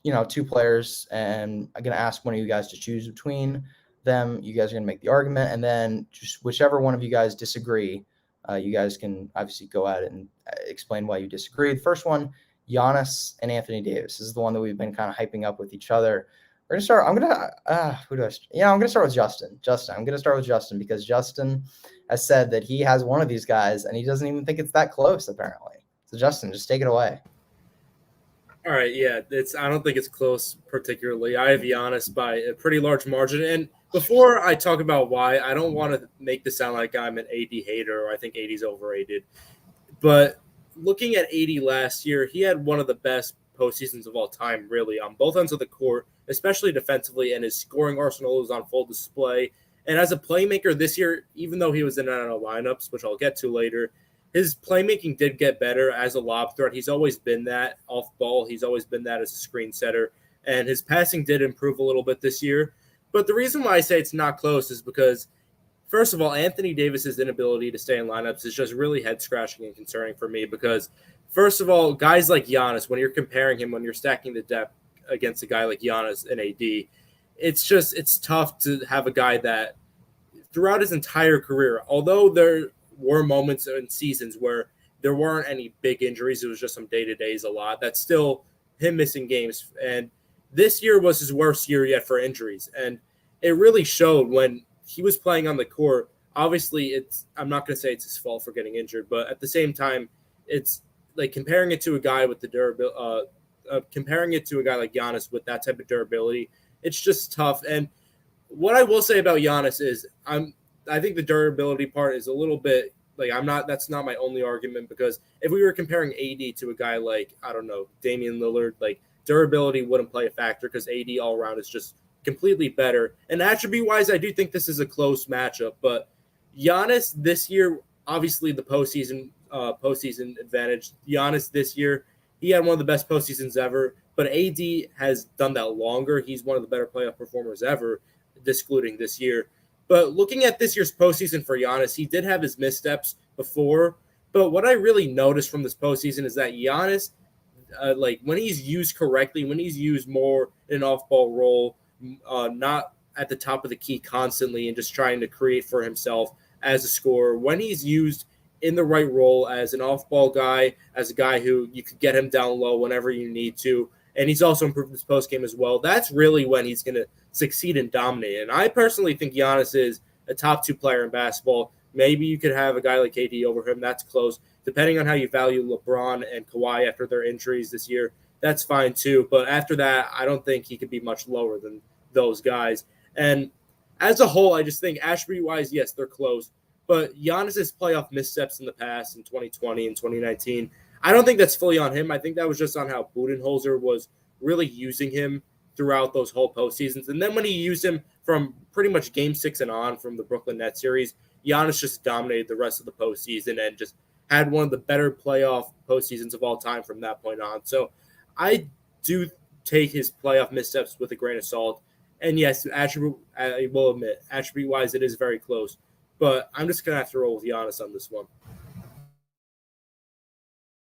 2 players, and I'm going to ask one of you guys to choose between them. You guys are going to make the argument, and then just whichever one of you guys disagree, you guys can obviously go at it and explain why you disagree. The first one, Giannis and Anthony Davis. This is the one that we've been kind of hyping up with each other. We're gonna start. I'm gonna start with Justin. I'm gonna start with Justin because Justin has said that he has one of these guys and he doesn't even think it's that close, apparently. So Justin, just take it away. All right, yeah, I don't think it's close particularly. I have Giannis by a pretty large margin. And before I talk about why, I don't want to make this sound like I'm an AD hater or I think AD's overrated. But looking at AD last year, he had one of the best postseasons of all time, really, on both ends of the court, especially defensively, and his scoring arsenal was on full display. And as a playmaker this year, even though he was in and out of lineups, which I'll get to later, his playmaking did get better as a lob threat. He's always been that off ball. He's always been that as a screen setter. And his passing did improve a little bit this year. But the reason why I say it's not close is because, first of all, Anthony Davis's inability to stay in lineups is just really head-scratching and concerning for me because, first of all, guys like Giannis, when you're comparing him, when you're stacking the depth against a guy like Giannis and AD, it's tough to have a guy that throughout his entire career, although there were moments in seasons where there weren't any big injuries. It was just some day-to-days a lot. That's still him missing games. And this year was his worst year yet for injuries. And it really showed when he was playing on the court. Obviously, I'm not going to say it's his fault for getting injured, but at the same time, it's like comparing it to a guy with the durability, comparing it to a guy like Giannis with that type of durability, it's just tough. And what I will say about Giannis is I think the durability part is a little bit like that's not my only argument, because if we were comparing AD to a guy like, I don't know, Damian Lillard, like durability wouldn't play a factor because AD all around is just completely better. And attribute wise, I do think this is a close matchup, but Giannis this year, obviously the postseason advantage. Giannis this year, he had one of the best postseasons ever, but AD has done that longer. He's one of the better playoff performers ever, excluding this year. But looking at this year's postseason for Giannis, he did have his missteps before. But what I really noticed from this postseason is that Giannis, like when he's used correctly, when he's used more in an off-ball role, not at the top of the key constantly and just trying to create for himself as a scorer, when he's used in the right role as an off-ball guy, as a guy who you could get him down low whenever you need to, and he's also improved his post-game as well, that's really when he's going to succeed and dominate. And I personally think Giannis is a top 2 player in basketball. Maybe you could have a guy like KD over him. That's close. Depending on how you value LeBron and Kawhi after their injuries this year, that's fine too. But after that, I don't think he could be much lower than those guys. And as a whole, I just think attribute-wise, yes, they're close. But Giannis's playoff missteps in the past in 2020 and 2019, I don't think that's fully on him. I think that was just on how Budenholzer was really using him throughout those whole postseasons. And then when he used him from pretty much Game 6 and on from the Brooklyn Nets series, Giannis just dominated the rest of the postseason and just had one of the better playoff postseasons of all time from that point on. So I do take his playoff missteps with a grain of salt. And yes, I will admit, attribute-wise, it is very close. But I'm just going to have to roll with Giannis on this one.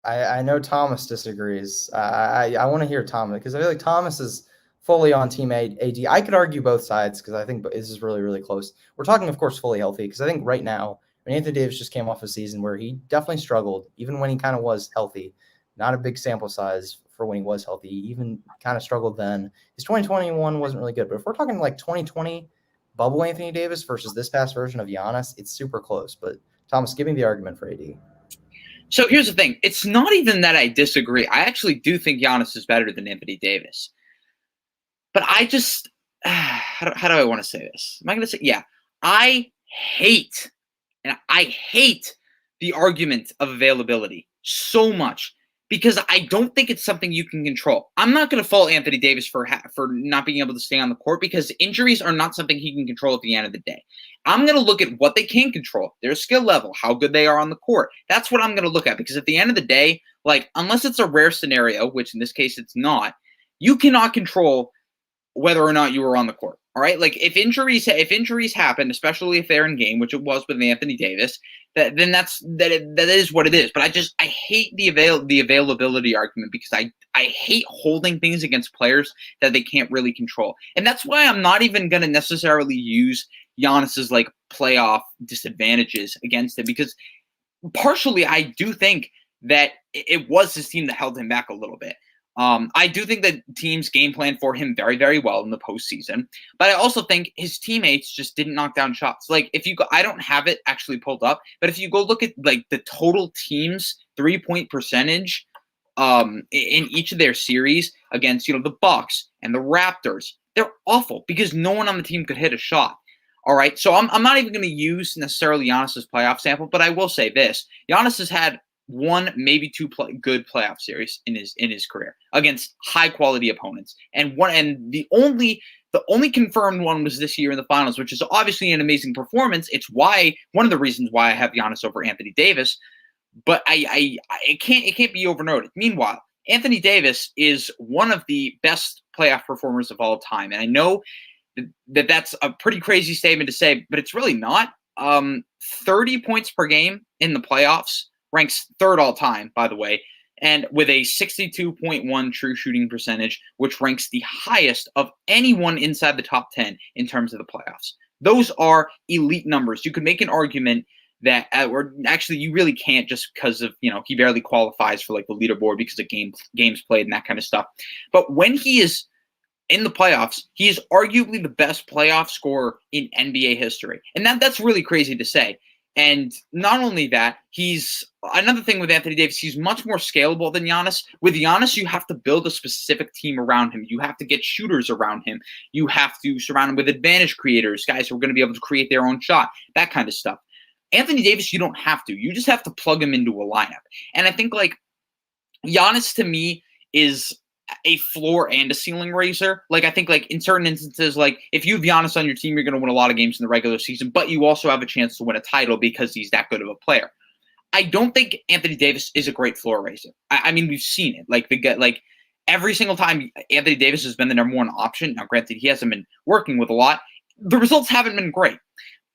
I know Thomas disagrees. I want to hear Thomas, because I feel like Thomas is fully on team AD. I could argue both sides because I think this is really, really close. We're talking, of course, fully healthy, because I think right now, Anthony Davis just came off a season where he definitely struggled, even when he kind of was healthy. Not a big sample size for when he was healthy. He even kind of struggled then. His 2021 wasn't really good. But if we're talking like 2020 bubble Anthony Davis versus this past version of Giannis, it's super close. But Thomas, give me the argument for AD. So here's the thing. It's not even that I disagree. I actually do think Giannis is better than Anthony Davis. But I just how do I want to say this? Am I going to say, yeah, I hate the argument of availability so much because I don't think it's something you can control. I'm not going to fault Anthony Davis for not being able to stay on the court because injuries are not something he can control at the end of the day. I'm going to look at what they can control, their skill level, how good they are on the court. That's what I'm going to look at because at the end of the day, like unless it's a rare scenario, which in this case it's not, you cannot control whether or not you were on the court. All right. Like if injuries happen, especially if they're in game, which it was with Anthony Davis, that is what it is. But I hate the availability argument because I hate holding things against players that they can't really control. And that's why I'm not even going to necessarily use Giannis's like playoff disadvantages against him, because partially I do think that it was his team that held him back a little bit. I do think that teams game plan for him very, very well in the postseason, but I also think his teammates just didn't knock down shots. Like if you go, I don't have it actually pulled up, but if you go look at like the total team's 3-point percentage, in each of their series against, the Bucks and the Raptors, they're awful because no one on the team could hit a shot. All right. So I'm not even going to use necessarily Giannis's playoff sample, but I will say this. Giannis has had one, maybe two good playoff series in his career against high quality opponents. And the only confirmed one was this year in the finals, which is obviously an amazing performance. It's one of the reasons why I have Giannis over Anthony Davis, but it can't be overnoted. Meanwhile, Anthony Davis is one of the best playoff performers of all time. And I know that's a pretty crazy statement to say, but it's really not. 30 points per game in the playoffs, ranks third all time, by the way, and with a 62.1 true shooting percentage, which ranks the highest of anyone inside the top 10 in terms of the playoffs. Those are elite numbers. You could make an argument that, or actually you really can't just because of, he barely qualifies for like the leaderboard because of games played and that kind of stuff. But when he is in the playoffs, he is arguably the best playoff scorer in NBA history. And that's really crazy to say. And not only that, he's another thing with Anthony Davis, he's much more scalable than Giannis. With Giannis, you have to build a specific team around him. You have to get shooters around him. You have to surround him with advantage creators, guys who are going to be able to create their own shot, that kind of stuff. Anthony Davis, you don't have to. You just have to plug him into a lineup. And I think like Giannis to me is a floor and a ceiling raiser. Like I think like in certain instances, like if you have Giannis on your team, you're going to win a lot of games in the regular season, but you also have a chance to win a title because he's that good of a player. I don't think Anthony Davis is a great floor raiser. I mean, we've seen it. Like every single time Anthony Davis has been the number one option. Now, granted, he hasn't been working with a lot. The results haven't been great.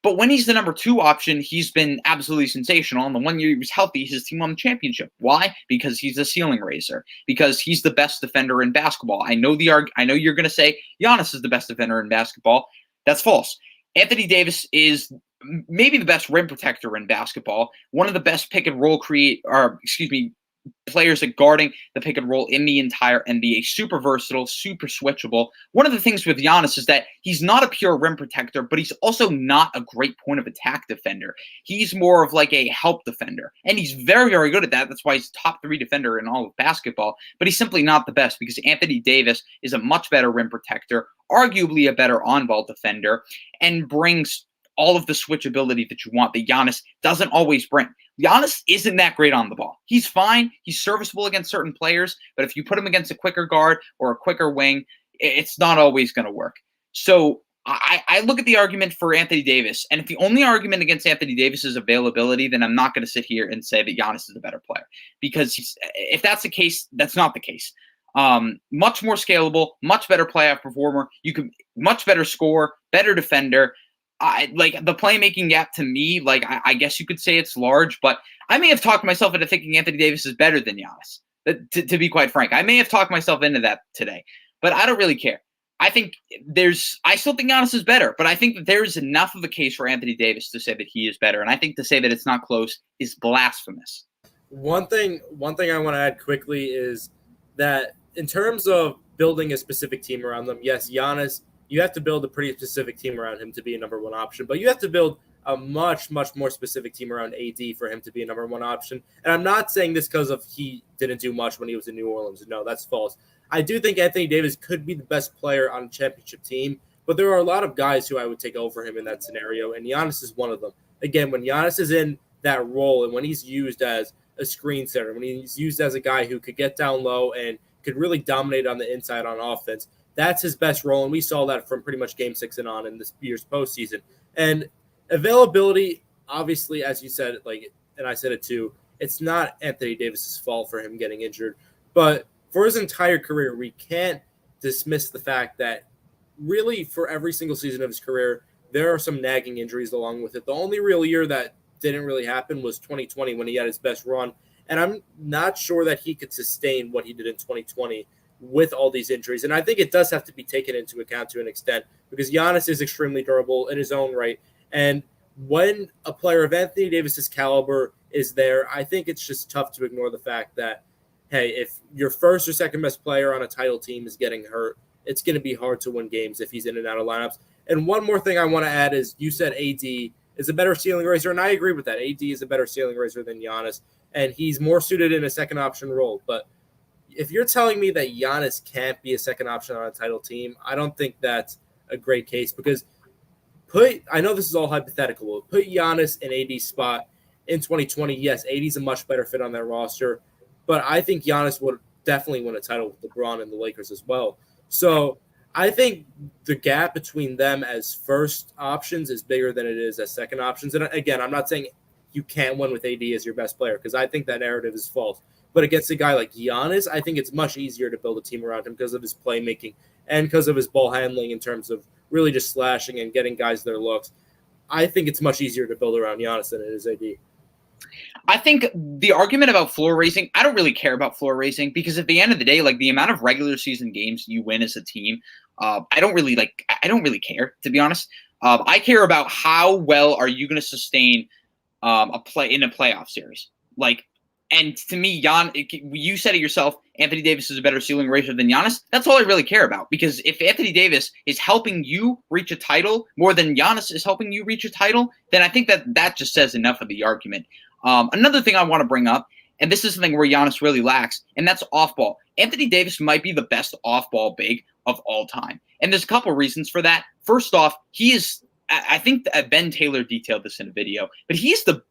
But when he's the number two option, he's been absolutely sensational. And the 1 year he was healthy, his team won the championship. Why? Because he's a ceiling raiser. Because he's the best defender in basketball. I know you're going to say Giannis is the best defender in basketball. That's false. Anthony Davis is maybe the best rim protector in basketball. One of the best pick and roll players at guarding the pick and roll in the entire NBA. Super versatile, super switchable. One of the things with Giannis is that he's not a pure rim protector, but he's also not a great point of attack defender. He's more of like a help defender, and he's very, very good at that. That's why he's top 3 defender in all of basketball, but he's simply not the best because Anthony Davis is a much better rim protector, arguably a better on-ball defender, and brings all of the switchability that you want that Giannis doesn't always bring. Giannis isn't that great on the ball. He's fine. He's serviceable against certain players, but if you put him against a quicker guard or a quicker wing, it's not always going to work. So I look at the argument for Anthony Davis, and if the only argument against Anthony Davis is availability, then I'm not going to sit here and say that Giannis is a better player, because if that's the case, that's not the case. Much more scalable, much better playoff performer. You can much better score, better defender. Like the playmaking gap to me, like I guess you could say it's large, but I may have talked myself into thinking Anthony Davis is better than Giannis. To be quite frank, I may have talked myself into that today, but I don't really care. I still think Giannis is better, but I think that there's enough of a case for Anthony Davis to say that he is better, and I think to say that it's not close is blasphemous. One thing I want to add quickly is that in terms of building a specific team around them, yes, Giannis, you have to build a pretty specific team around him to be a number one option, but you have to build a much, much more specific team around AD for him to be a number one option. And I'm not saying this because he didn't do much when he was in New Orleans. No, that's false. I do think Anthony Davis could be the best player on a championship team, but there are a lot of guys who I would take over him in that scenario, and Giannis is one of them. Again, when Giannis is in that role and when he's used as a screen setter, when he's used as a guy who could get down low and could really dominate on the inside on offense, that's his best role, and we saw that from pretty much Game 6 and on in this year's postseason. And availability, obviously, as you said, and I said it too, it's not Anthony Davis's fault for him getting injured. But for his entire career, we can't dismiss the fact that really for every single season of his career, there are some nagging injuries along with it. The only real year that didn't really happen was 2020 when he had his best run. And I'm not sure that he could sustain what he did in 2020 with all these injuries. And I think it does have to be taken into account to an extent because Giannis is extremely durable in his own right. And when a player of Anthony Davis's caliber is there, I think it's just tough to ignore the fact that, hey, if your first or second best player on a title team is getting hurt, it's going to be hard to win games if he's in and out of lineups. And one more thing I want to add is you said AD is a better ceiling raiser, and I agree with that. AD is a better ceiling raiser than Giannis, and he's more suited in a second option role. But if you're telling me that Giannis can't be a second option on a title team, I don't think that's a great case because I know this is all hypothetical. Put Giannis in AD's spot in 2020. Yes, AD's a much better fit on that roster, but I think Giannis would definitely win a title with LeBron and the Lakers as well. So I think the gap between them as first options is bigger than it is as second options. And again, I'm not saying you can't win with AD as your best player because I think that narrative is false. But against a guy like Giannis, I think it's much easier to build a team around him because of his playmaking and because of his ball handling in terms of really just slashing and getting guys their looks. I think it's much easier to build around Giannis than it is AD. I think the argument about floor raising, I don't really care about floor raising because at the end of the day, like the amount of regular season games you win as a team, I don't really care, to be honest. I care about how well are you going to sustain a playoff series. Like, and to me, you said it yourself, Anthony Davis is a better ceiling raiser than Giannis. That's all I really care about, because if Anthony Davis is helping you reach a title more than Giannis is helping you reach a title, then I think that just says enough of the argument. Another thing I want to bring up, and this is something where Giannis really lacks, and that's off-ball. Anthony Davis might be the best off-ball big of all time. And there's a couple of reasons for that. First off, he is – I think Ben Taylor detailed this in a video, but he's the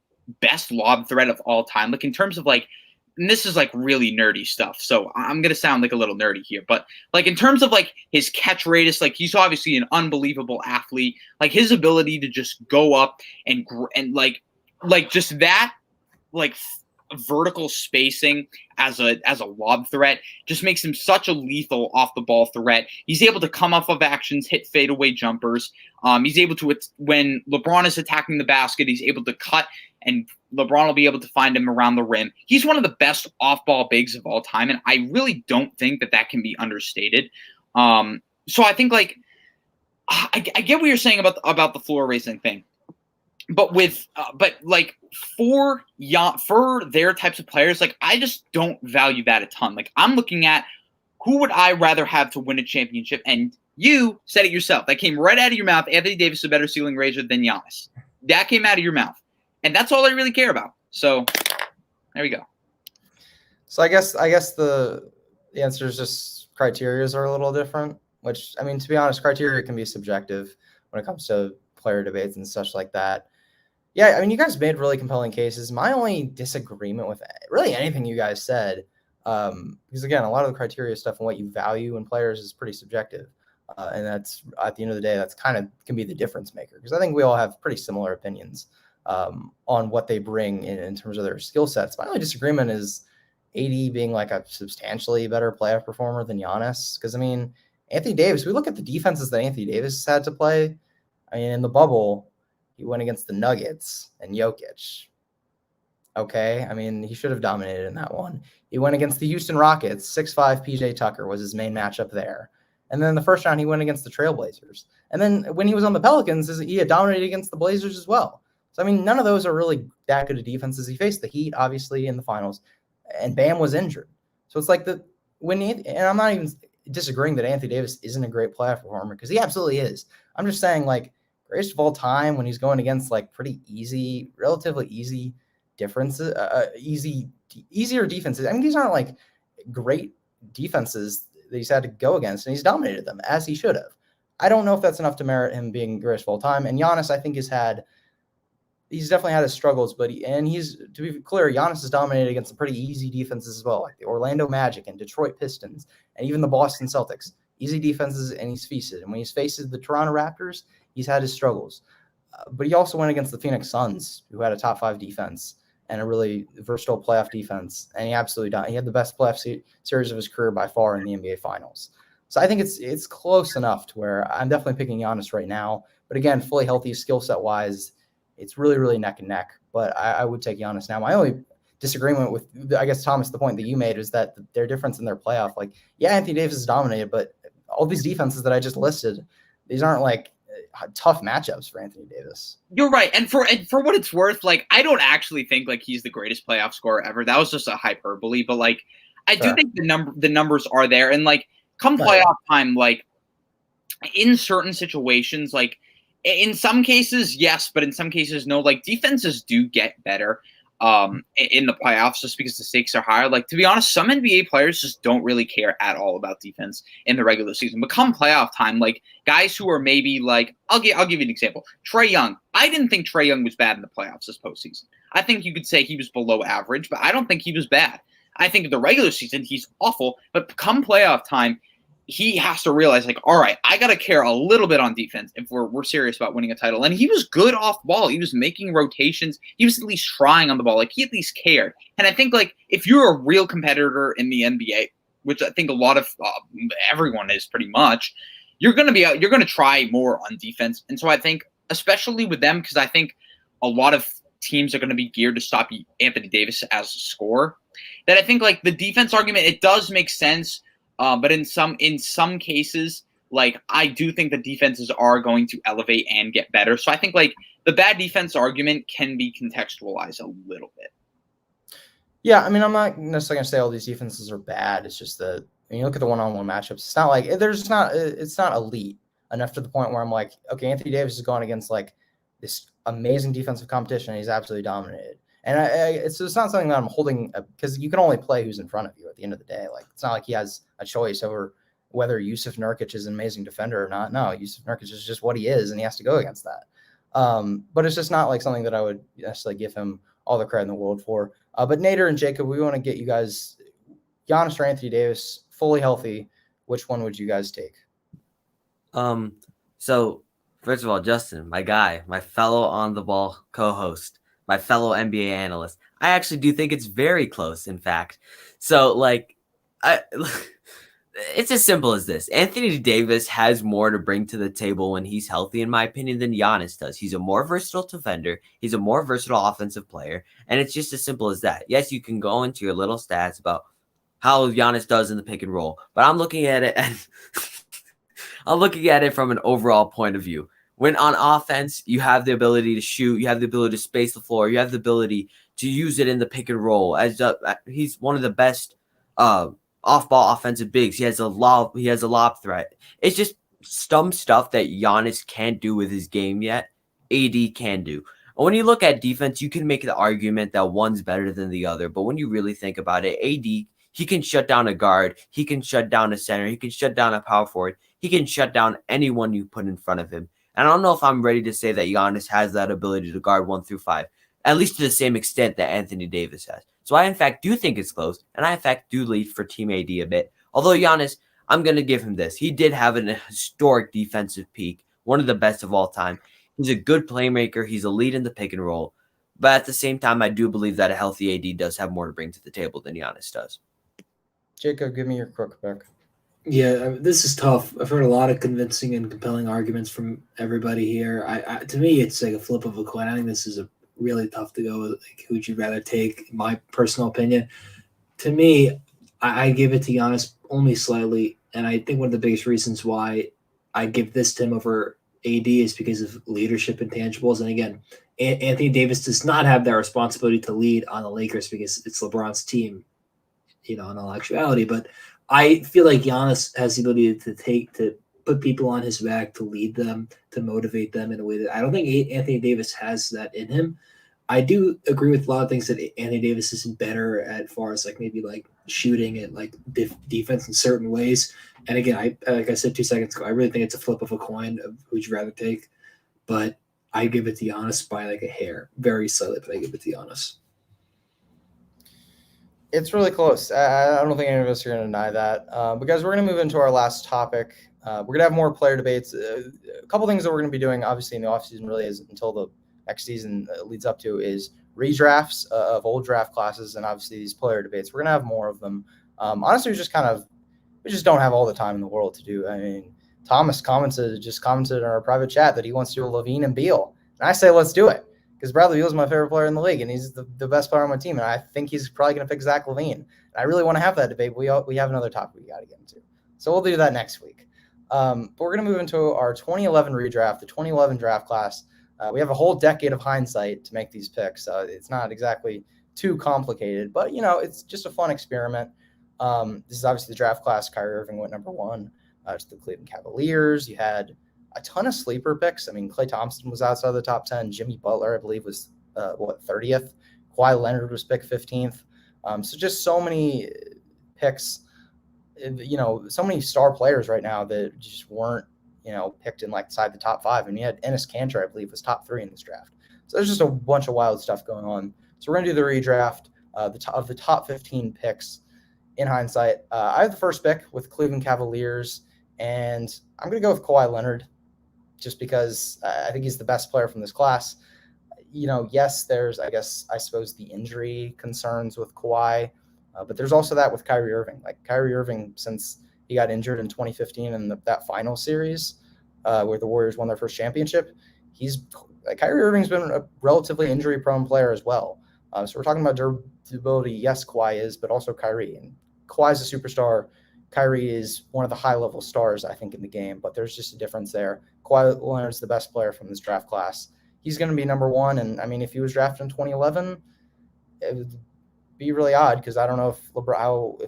best lob threat of all time. Like, in terms of, like – and this is, like, really nerdy stuff, so I'm going to sound like a little nerdy here. But, like, in terms of, like, his catch radius, like, he's obviously an unbelievable athlete. Like, his ability to just go up and like just that, like – vertical spacing as a lob threat just makes him such a lethal off the ball threat. He's able to come off of actions, hit fadeaway jumpers. He's able to, when LeBron is attacking the basket, he's able to cut, and LeBron will be able to find him around the rim. He's one of the best off-ball bigs of all time, and I really don't think that can be understated. So I think, like, I get what you're saying about the floor raising thing. But for their types of players, like, I just don't value that a ton. Like, I'm looking at who would I rather have to win a championship, and you said it yourself. That came right out of your mouth. Anthony Davis is a better ceiling raiser than Giannis. That came out of your mouth, and that's all I really care about. So there we go. So I guess the answer is just criterias are a little different. Which, I mean, to be honest, criteria can be subjective when it comes to player debates and such like that. Yeah, I mean, you guys made really compelling cases. My only disagreement with really anything you guys said, because, again, a lot of the criteria stuff and what you value in players is pretty subjective. And that's, at the end of the day, that's kind of can be the difference maker. Because I think we all have pretty similar opinions on what they bring in terms of their skill sets. My only disagreement is AD being like a substantially better playoff performer than Giannis. Because, I mean, Anthony Davis, we look at the defenses that Anthony Davis had to play. I mean, in the bubble, he went against the Nuggets and Jokic. Okay, I mean, he should have dominated in that one. He went against the Houston Rockets. 6'5" PJ Tucker was his main matchup there. And then the first round, he went against the Trailblazers. And then when he was on the Pelicans, he had dominated against the Blazers as well. So, I mean, none of those are really that good of defenses. He faced the Heat, obviously, in the finals, and Bam was injured. So it's like and I'm not even disagreeing that Anthony Davis isn't a great playoff performer, because he absolutely is. I'm just saying, like, greatest of all time when he's going against, like, pretty easy, relatively easy differences, easier defenses. I mean, these aren't, like, great defenses that he's had to go against, and he's dominated them, as he should have. I don't know if that's enough to merit him being greatest of all time. And Giannis, I think, he's definitely had his struggles, but he's, to be clear, Giannis has dominated against some pretty easy defenses as well, like the Orlando Magic and Detroit Pistons and even the Boston Celtics. Easy defenses, and he's feasted. And when he's faced the Toronto Raptors, he's had his struggles. But he also went against the Phoenix Suns, who had a top 5 defense and a really versatile playoff defense. And he absolutely he had the best playoff series of his career by far in the NBA Finals. So I think it's close enough to where I'm definitely picking Giannis right now. But again, fully healthy skill set wise, it's really, really neck and neck. But I would take Giannis now. My only disagreement with, I guess, Thomas, the point that you made is that their difference in their playoff, like, yeah, Anthony Davis is dominated, but all these defenses that I just listed, these aren't like tough matchups for Anthony Davis. You're right. And for what it's worth, like, I don't actually think, like, he's the greatest playoff scorer ever. That was just a hyperbole. But, like, I do think the numbers are there. And, like, come playoff time, like, in certain situations, like, in some cases, yes, but in some cases, no. Like, defenses do get better in the playoffs just because the stakes are higher. Like, to be honest, some NBA players just don't really care at all about defense in the regular season. But come playoff time, like, guys who are maybe like, I'll give you an example. Trae Young. I didn't think Trae Young was bad in the playoffs this postseason. I think you could say he was below average, but I don't think he was bad. I think in the regular season, he's awful. But come playoff time, he has to realize, like, all right, I got to care a little bit on defense if we're serious about winning a title. And he was good off ball. He was making rotations. He was at least trying on the ball. Like, he at least cared. And I think, like, if you're a real competitor in the NBA, which I think a lot of everyone is pretty much, you're going to try more on defense. And so I think, especially with them, because I think a lot of teams are going to be geared to stop Anthony Davis as a scorer, that I think, like, the defense argument, it does make sense. But in some cases, like, I do think the defenses are going to elevate and get better. So I think, like, the bad defense argument can be contextualized a little bit. Yeah, I mean, I'm not necessarily going to say all these defenses are bad. It's just that when you look at the one-on-one matchups, it's not like it's not elite enough to the point where I'm like, okay, Anthony Davis is going against like this amazing defensive competition, and he's absolutely dominated. And it's not something that I'm holding because you can only play who's in front of you at the end of the day. Like, it's not like he has a choice over whether Jusuf Nurkic is an amazing defender or not. No, Jusuf Nurkic is just what he is, and he has to go against that. But it's just not like something that I would necessarily give him all the credit in the world for. But Nader and Jacob, we want to get you guys, Giannis or Anthony Davis, fully healthy. Which one would you guys take? So first of all, Justin, my guy, my fellow on the ball co-host, my fellow NBA analyst, I actually do think it's very close, in fact. So it's as simple as this. Anthony Davis has more to bring to the table when he's healthy, in my opinion, than Giannis does. He's a more versatile defender. He's a more versatile offensive player. And it's just as simple as that. Yes, you can go into your little stats about how Giannis does in the pick and roll, but I'm looking at it and I'm looking at it from an overall point of view. When on offense, you have the ability to shoot, you have the ability to space the floor, you have the ability to use it in the pick and roll. He's one of the best off-ball offensive bigs. He has a lob threat. It's just some stuff that Giannis can't do with his game yet. AD can do. And when you look at defense, you can make the argument that one's better than the other. But when you really think about it, AD, he can shut down a guard. He can shut down a center. He can shut down a power forward. He can shut down anyone you put in front of him. And I don't know if I'm ready to say that Giannis has that ability to guard 1 through 5, at least to the same extent that Anthony Davis has. So I, in fact, do think it's close, and I, in fact, do lead for Team AD a bit. Although Giannis, I'm going to give him this. He did have an historic defensive peak, one of the best of all time. He's a good playmaker. He's a lead in the pick and roll. But at the same time, I do believe that a healthy AD does have more to bring to the table than Giannis does. Jacob, give me your quick pick. Yeah, this is tough. I've heard a lot of convincing and compelling arguments from everybody here. To me, it's like a flip of a coin. I think this is a really tough to go with. Like, who'd you rather take? In my personal opinion, to me, I give it to Giannis only slightly, and I think one of the biggest reasons why I give this to him over AD is because of leadership intangibles. And again, Anthony Davis does not have that responsibility to lead on the Lakers because it's LeBron's team, in all actuality. But I feel like Giannis has the ability to put people on his back, to lead them, to motivate them in a way that I don't think Anthony Davis has that in him. I do agree with a lot of things that Anthony Davis isn't better at, far as like maybe like shooting and like defense in certain ways. And again, like I said 2 seconds ago, I really think it's a flip of a coin of who'd you rather take. But I give it to Giannis by like a hair, very slightly, but I give it to Giannis. It's really close. I don't think any of us are going to deny that. But guys, we're going to move into our last topic. We're going to have more player debates. A couple things that we're going to be doing, obviously, in the offseason really is until the next season leads up to is redrafts of old draft classes and obviously these player debates. We're going to have more of them. Honestly, we just don't have all the time in the world to do. I mean, Thomas commented in our private chat that he wants to do a Levine and Beal. And I say, let's do it. Because Bradley Beal is my favorite player in the league, and he's the best player on my team. And I think he's probably going to pick Zach LaVine. And I really want to have that debate. But we have another topic we got to get into. So we'll do that next week. But we're going to move into our 2011 redraft, the 2011 draft class. We have a whole decade of hindsight to make these picks. It's not exactly too complicated, but, it's just a fun experiment. This is obviously the draft class. Kyrie Irving went number 1 to the Cleveland Cavaliers. You had a ton of sleeper picks. I mean, Klay Thompson was outside the top 10. Jimmy Butler, I believe, was 30th. Kawhi Leonard was picked 15th. So just so many picks, so many star players right now that just weren't, picked in like inside the top 5. And you had Enes Kanter, I believe, was top 3 in this draft. So there's just a bunch of wild stuff going on. So we're going to do the redraft of the top 15 picks in hindsight. I have the first pick with Cleveland Cavaliers, and I'm going to go with Kawhi Leonard. Just because I think he's the best player from this class. Yes, there's, I suppose, the injury concerns with Kawhi, but there's also that with Kyrie Irving. Like Kyrie Irving, since he got injured in 2015 in that final series where the Warriors won their first championship, Kyrie Irving's been a relatively injury-prone player as well. So we're talking about durability. Yes, Kawhi is, but also Kyrie. And Kawhi's a superstar. Kyrie is one of the high-level stars, I think, in the game, but there's just a difference there. Kawhi Leonard's the best player from this draft class. he's going to be number one. And I mean, if he was drafted in 2011, it would be really odd because I don't know if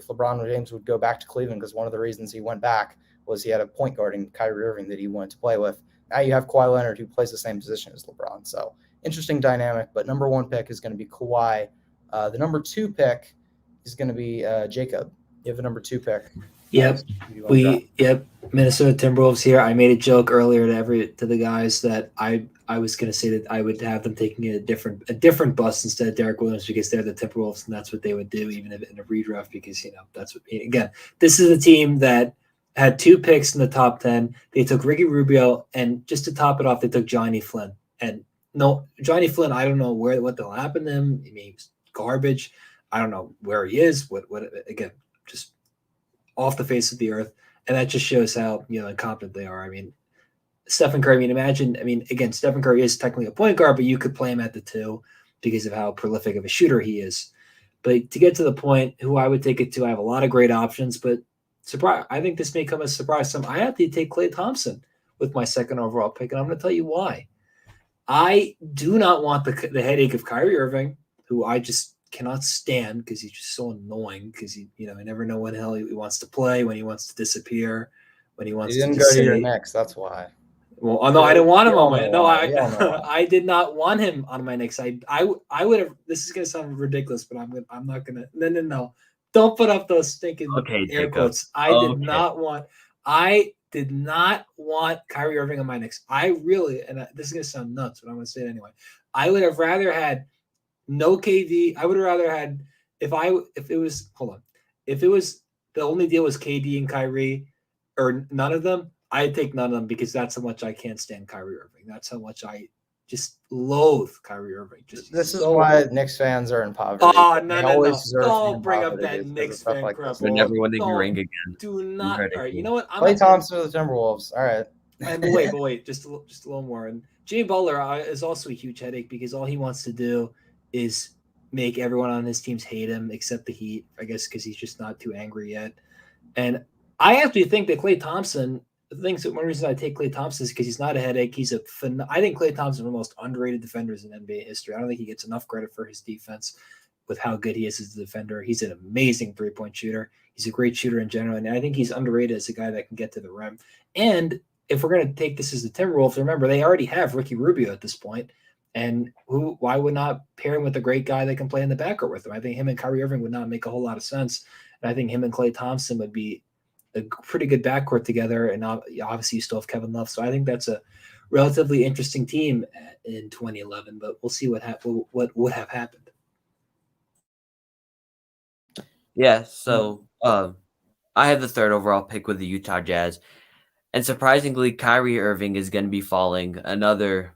LeBron James would go back to Cleveland, because one of the reasons he went back was he had a point guard in Kyrie Irving that he wanted to play with. Now you have Kawhi Leonard, who plays the same position as LeBron. So interesting dynamic, but number one pick is going to be Kawhi. The number two pick is going to be Jacob. You have a number two pick. Yep. Minnesota Timberwolves here. I made a joke earlier to the guys that I was going to say that I would have them taking a different bus instead of Derek Williams, because they're the Timberwolves and that's what they would do even if in a redraft, because that's what, again, this is a team that had 2 picks in the top 10. They took Ricky Rubio, and just to top it off, they took Johnny Flynn. And no, Johnny Flynn, I don't know what the hell happened to him. I mean, he was garbage. I don't know where he is. What again, just off the face of the earth. And that just shows how, incompetent they are. I mean, Stephen Curry, again, Stephen Curry is technically a point guard, but you could play him at the 2 because of how prolific of a shooter he is. But to get to the point, who I would take it to, I have a lot of great options, but I think this may come as a surprise to some. I have to take Klay Thompson with my second overall pick, and I'm going to tell you why. I do not want the headache of Kyrie Irving, who I just cannot stand because he's just so annoying, because I never know when the hell he wants to play, when he wants to disappear, when he wants to. He didn't go to your Knicks, that's why. Well, no, I didn't want him on my. No, I did not want him on my Knicks. I would have. This is going to sound ridiculous, but I'm not going to. No. Don't put up those stinking air quotes. I did not want Kyrie Irving on my Knicks. I really, and this is going to sound nuts, but I'm going to say it anyway. I would have rather had no KD. I would have rather had if it was the only deal was KD and Kyrie, or none of them. I'd take none of them, because that's how much I can't stand Kyrie Irving. That's how much I just loathe Kyrie Irving. This is why Knicks fans are in poverty. Oh, no. Don't bring up that Knicks fan crap. We're never winning the ring again. Do not. All right, you know what? Klay Thompson with the Timberwolves. All right. But wait, just a little more. And Jimmy Butler is also a huge headache, because all he wants to do is make everyone on his teams hate him, except the Heat, I guess, because he's just not too angry yet. And I actually think that Klay Thompson. One reason I take Klay Thompson is because he's not a headache. I think Klay Thompson is one of the most underrated defenders in NBA history. I don't think he gets enough credit for his defense with how good he is as a defender. He's an amazing 3-point shooter. He's a great shooter in general, and I think he's underrated as a guy that can get to the rim. And if we're going to take this as the Timberwolves, remember, they already have Ricky Rubio at this point, and why would not pair him with a great guy that can play in the backcourt with him? I think him and Kyrie Irving would not make a whole lot of sense, and I think him and Klay Thompson would be a pretty good backcourt together, and obviously you still have Kevin Love. So I think that's a relatively interesting team in 2011, but we'll see what would have happened. Yeah, so I have the 3rd overall pick with the Utah Jazz, and surprisingly, Kyrie Irving is going to be falling, another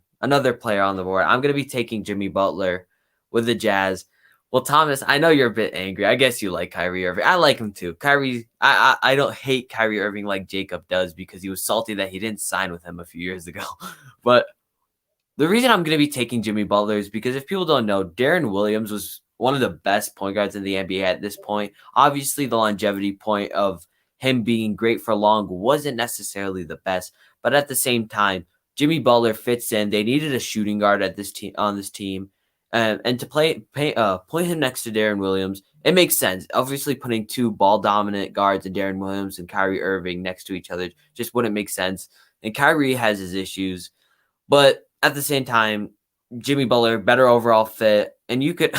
player on the board. I'm going to be taking Jimmy Butler with the Jazz. Well, Thomas, I know you're a bit angry. I guess you like Kyrie Irving. I like him too. I don't hate Kyrie Irving like Jacob does, because he was salty that he didn't sign with him a few years ago. But the reason I'm going to be taking Jimmy Butler is because, if people don't know, Darren Williams was one of the best point guards in the NBA at this point. Obviously, the longevity point of him being great for long wasn't necessarily the best, but at the same time, Jimmy Butler fits in. They needed a shooting guard on this team. And to play him next to Darren Williams, it makes sense. Obviously, putting 2 ball-dominant guards in Darren Williams and Kyrie Irving next to each other just wouldn't make sense. And Kyrie has his issues, but at the same time, Jimmy Butler, better overall fit, and you could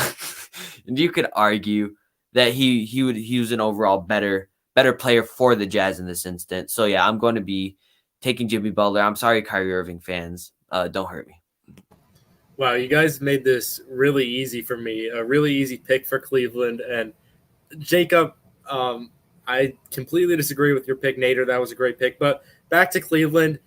argue that he was an overall better player for the Jazz in this instance. So yeah, I'm going to be taking Jimmy Butler. I'm sorry, Kyrie Irving fans, don't hurt me. Wow, you guys made this really easy for me. A really easy pick for Cleveland. And Jacob, I completely disagree with your pick. Nader, that was a great pick. But back to Cleveland,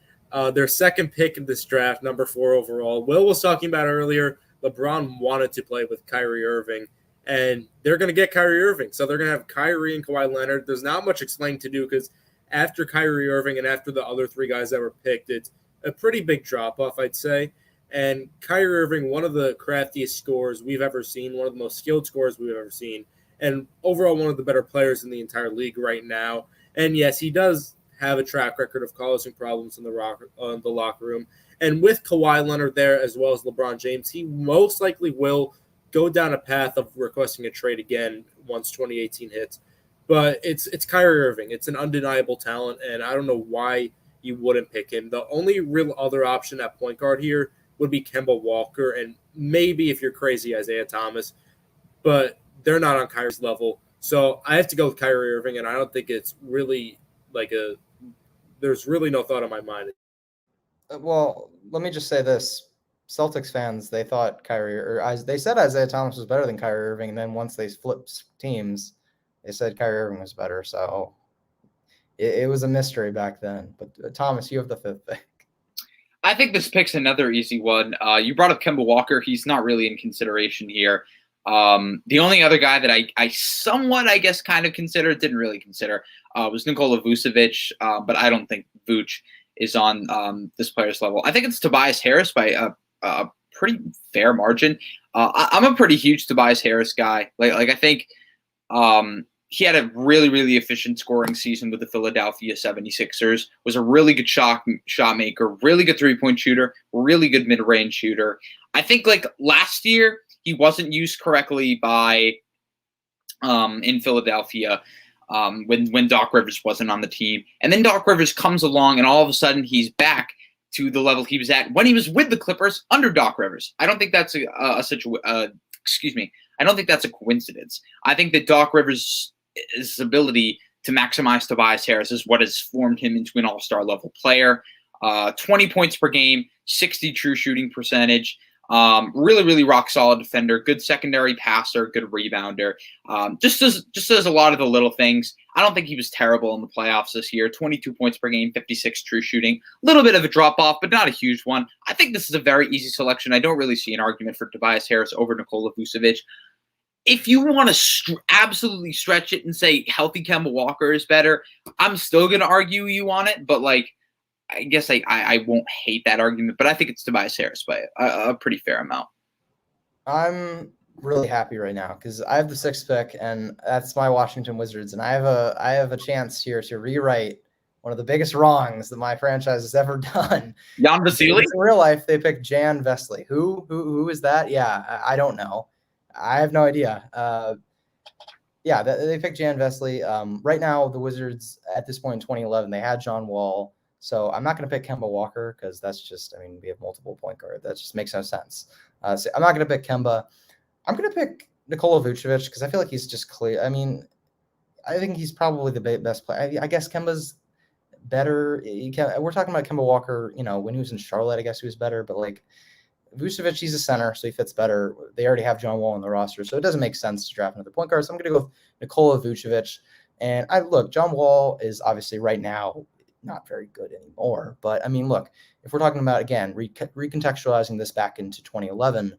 their second pick in this draft, number 4 overall. Will was talking about earlier, LeBron wanted to play with Kyrie Irving, and they're going to get Kyrie Irving. So they're going to have Kyrie and Kawhi Leonard. There's not much explaining to do, because after Kyrie Irving and after the other 3 guys that were picked, it's a pretty big drop-off, I'd say. And Kyrie Irving, one of the craftiest scorers we've ever seen, one of the most skilled scorers we've ever seen, and overall one of the better players in the entire league right now. And yes, he does have a track record of causing problems in the locker room. And with Kawhi Leonard there as well as LeBron James, he most likely will go down a path of requesting a trade again once 2018 hits. But it's Kyrie Irving. It's an undeniable talent, and I don't know why you wouldn't pick him. The only real other option at point guard here would be Kemba Walker, and maybe if you're crazy, Isaiah Thomas. But they're not on Kyrie's level. So I have to go with Kyrie Irving, and I don't think it's really there's really no thought in my mind. Well, let me just say this. Celtics fans, they thought they said Isaiah Thomas was better than Kyrie Irving, and then once they flipped teams, they said Kyrie Irving was better. So it was a mystery back then. But Thomas, you have the fifth pick. I think this pick's another easy one. You brought up Kemba Walker. He's not really in consideration here. The only other guy that I somewhat, I guess, kind of considered, didn't really consider, was Nikola Vucevic, but I don't think Vuce is on this player's level. I think it's Tobias Harris by a pretty fair margin. I'm a pretty huge Tobias Harris guy. Like I think he had a really, really efficient scoring season with the Philadelphia 76ers, was a really good shot maker, really good three-point shooter, really good mid-range shooter. I think like last year he wasn't used correctly by in Philadelphia when Doc Rivers wasn't on the team. And then Doc Rivers comes along and all of a sudden he's back to the level he was at when he was with the Clippers under Doc Rivers. I don't think that's I don't think that's a coincidence. I think that Doc Rivers' ability to maximize Tobias Harris is what has formed him into an all-star level player. 20 points per game, 60 true shooting percentage. Really, really rock solid defender, good secondary passer, good rebounder. Just does a lot of the little things. I don't think he was terrible in the playoffs this year. 22 points per game, 56 true shooting. A little bit of a drop off, but not a huge one. I think this is a very easy selection. I don't really see an argument for Tobias Harris over Nikola Vucevic. If you want to absolutely stretch it and say healthy Kemba Walker is better, I'm still going to argue you on it, but like, I guess I won't hate that argument, but I think it's Tobias Harris by a pretty fair amount. I'm really happy right now because I have the sixth pick, and that's my Washington Wizards, and I have a chance here to rewrite one of the biggest wrongs that my franchise has ever done. Jan Vasily? In real life, they picked Jan Vesely. Who is that? Yeah, I don't know. I have no idea. They picked Jan Vesely. Right now, the Wizards at this point in 2011, they had John Wall. So I'm not going to pick Kemba Walker because that's just, we have multiple point guard. That just makes no sense. So I'm not going to pick Kemba. I'm going to pick Nikola Vucevic because I feel like he's just clear. I think he's probably the best player. I guess Kemba's better. We're talking about Kemba Walker, when he was in Charlotte, I guess he was better. But like Vucevic, he's a center, so he fits better. They already have John Wall on the roster, so it doesn't make sense to draft another point guard. So I'm going to go with Nikola Vucevic. And John Wall is obviously right now not very good anymore. But if we're talking about, again, recontextualizing this back into 2011,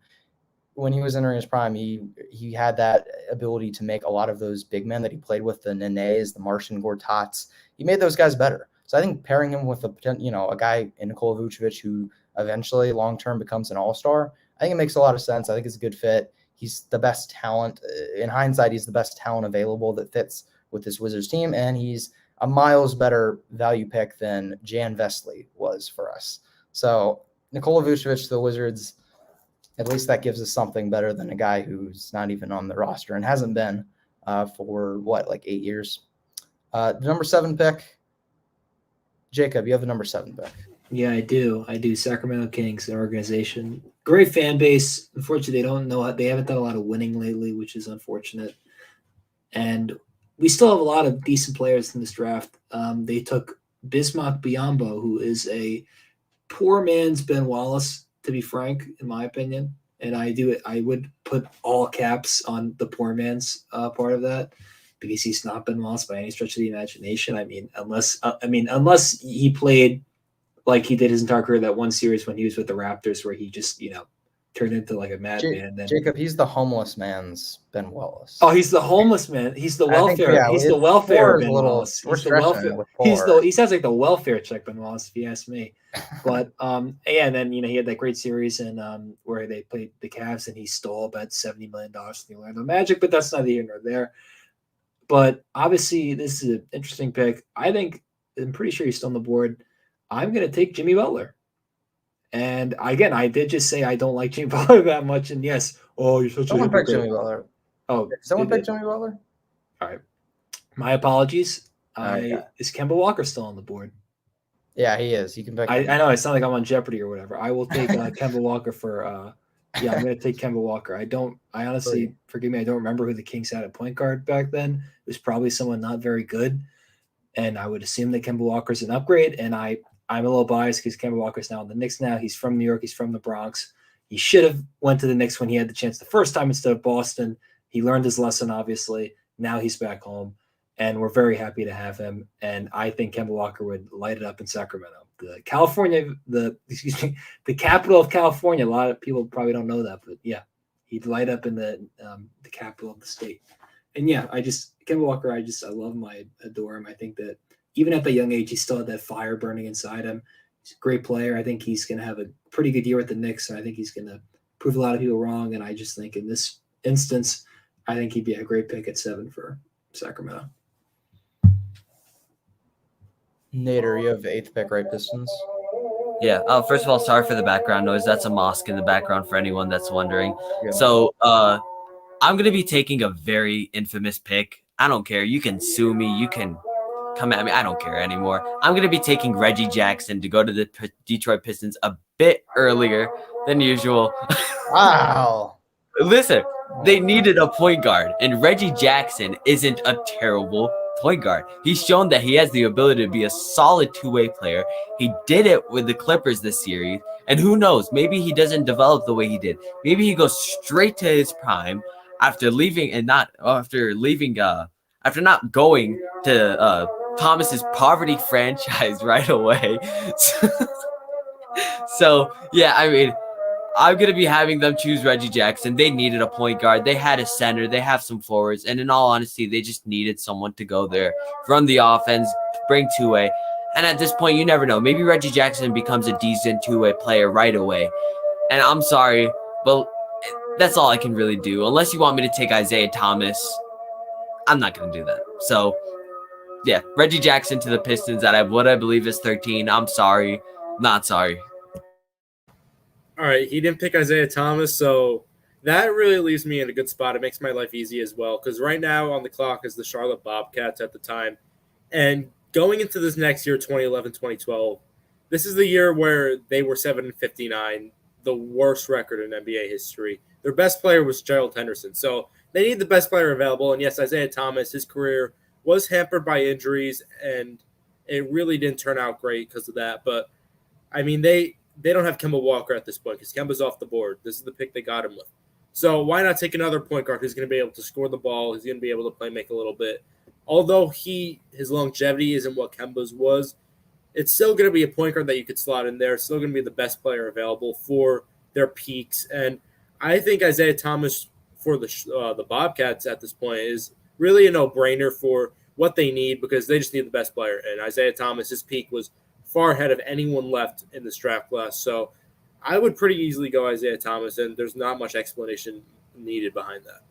when he was entering his prime, he had that ability to make a lot of those big men that he played with, the Nenes, the Martian Gortats, he made those guys better. So I think pairing him with a guy in Nikola Vucevic who eventually long-term becomes an all-star, I think it makes a lot of sense. I think it's a good fit. He's the best talent. In hindsight, he's the best talent available that fits with this Wizards team, and he's a miles better value pick than Jan Vesely was for us. So Nikola Vucevic to the Wizards, at least that gives us something better than a guy who's not even on the roster and hasn't been for 8 years. The number 7 pick, Jacob, you have the number 7 pick. Yeah, I do. Sacramento Kings, an organization, great fan base. Unfortunately, they haven't done a lot of winning lately, which is unfortunate. And we still have a lot of decent players in this draft. They took Bismack Biyombo, who is a poor man's Ben Wallace, to be frank, in my opinion. And I would put all caps on the poor man's part of that because he's not Ben Wallace by any stretch of the imagination. Unless he played like he did his entire career, that one series when he was with the Raptors where he just, turned into like a madman. Jacob, he's the homeless man's Ben Wallace. Oh, he's the homeless man. He's the welfare. He's the welfare Ben Wallace. He's the welfare. He sounds like the welfare check Ben Wallace, if you ask me. But and then he had that great series and where they played the Cavs and he stole about $70 million from the Orlando Magic, but that's neither here nor there. But obviously, this is an interesting pick. I'm pretty sure he's still on the board. I'm going to take Jimmy Butler. And again, I did just say I don't like Jimmy Butler that much. And yes, you're such Someone a picked hypocrite. Jimmy Butler. Oh, Someone picked Jimmy Butler? All right. My apologies. Okay. Is Kemba Walker still on the board? Yeah, he is. You can pick I him. know it sounds like I'm on Jeopardy or whatever. I will take Kemba Walker for yeah, I'm gonna take Kemba Walker. I honestly, forgive me, I don't remember who the Kings had at point guard back then. It was probably someone not very good. And I would assume that Kemba Walker's an upgrade. And I'm a little biased because Kemba Walker's now in the Knicks now. He's from New York, he's from the Bronx. He should have went to the Knicks when he had the chance the first time instead of Boston. He learned his lesson, obviously. Now he's back home. And we're very happy to have him. And I think Kemba Walker would light it up in Sacramento. The capital of California. A lot of people probably don't know that, but yeah, he'd light up in the capital of the state. And yeah, Kemba Walker, I love him. I adore him. I think that even at that young age, he still had that fire burning inside him. He's a great player. I think he's going to have a pretty good year at the Knicks. And I think he's going to prove a lot of people wrong. And I just think in this instance, I think he'd be a great pick at 7 for Sacramento. Nader, you have 8th pick, right, Pistons? Yeah. First of all, sorry for the background noise. That's a mosque in the background for anyone that's wondering. Yeah. So I'm going to be taking a very infamous pick. I don't care. You can sue me. You can come at me. I don't care anymore. I'm going to be taking Reggie Jackson to go to the Detroit Pistons a bit earlier than usual. Wow. Listen, they needed a point guard, and Reggie Jackson isn't a terrible point guard. He's shown that he has the ability to be a solid two-way player. He did it with the Clippers this series, and who knows, maybe he doesn't develop the way he did. Maybe he goes straight to his prime after not going to Thomas's poverty franchise right away. So yeah, I mean, I'm going to be having them choose Reggie Jackson. They needed a point guard. They had a center. They have some forwards. And in all honesty, they just needed someone to go there, run the offense, bring two-way. And at this point, you never know. Maybe Reggie Jackson becomes a decent two-way player right away. And I'm sorry, but that's all I can really do. Unless you want me to take Isaiah Thomas, I'm not going to do that. So, yeah, Reggie Jackson to the Pistons at what I believe is 13. I'm sorry. Not sorry. All right, he didn't pick Isaiah Thomas, so that really leaves me in a good spot. It makes my life easy as well, because right now on the clock is the Charlotte Bobcats at the time. And going into this next year, 2011-2012, this is the year where they were 7-59, the worst record in NBA history. Their best player was Gerald Henderson, so they need the best player available. And yes, Isaiah Thomas, his career was hampered by injuries, and it really didn't turn out great because of that. But, I mean, they don't have Kemba Walker at this point because Kemba's off the board. This is the pick they got him with. So why not take another point guard who's going to be able to score the ball, who's going to be able to play make a little bit. Although his longevity isn't what Kemba's was, it's still going to be a point guard that you could slot in there. It's still going to be the best player available for their peaks. And I think Isaiah Thomas for the Bobcats at this point is really a no-brainer for what they need because they just need the best player. And Isaiah Thomas, his peak was far ahead of anyone left in this draft class. So I would pretty easily go Isaiah Thomas, and there's not much explanation needed behind that.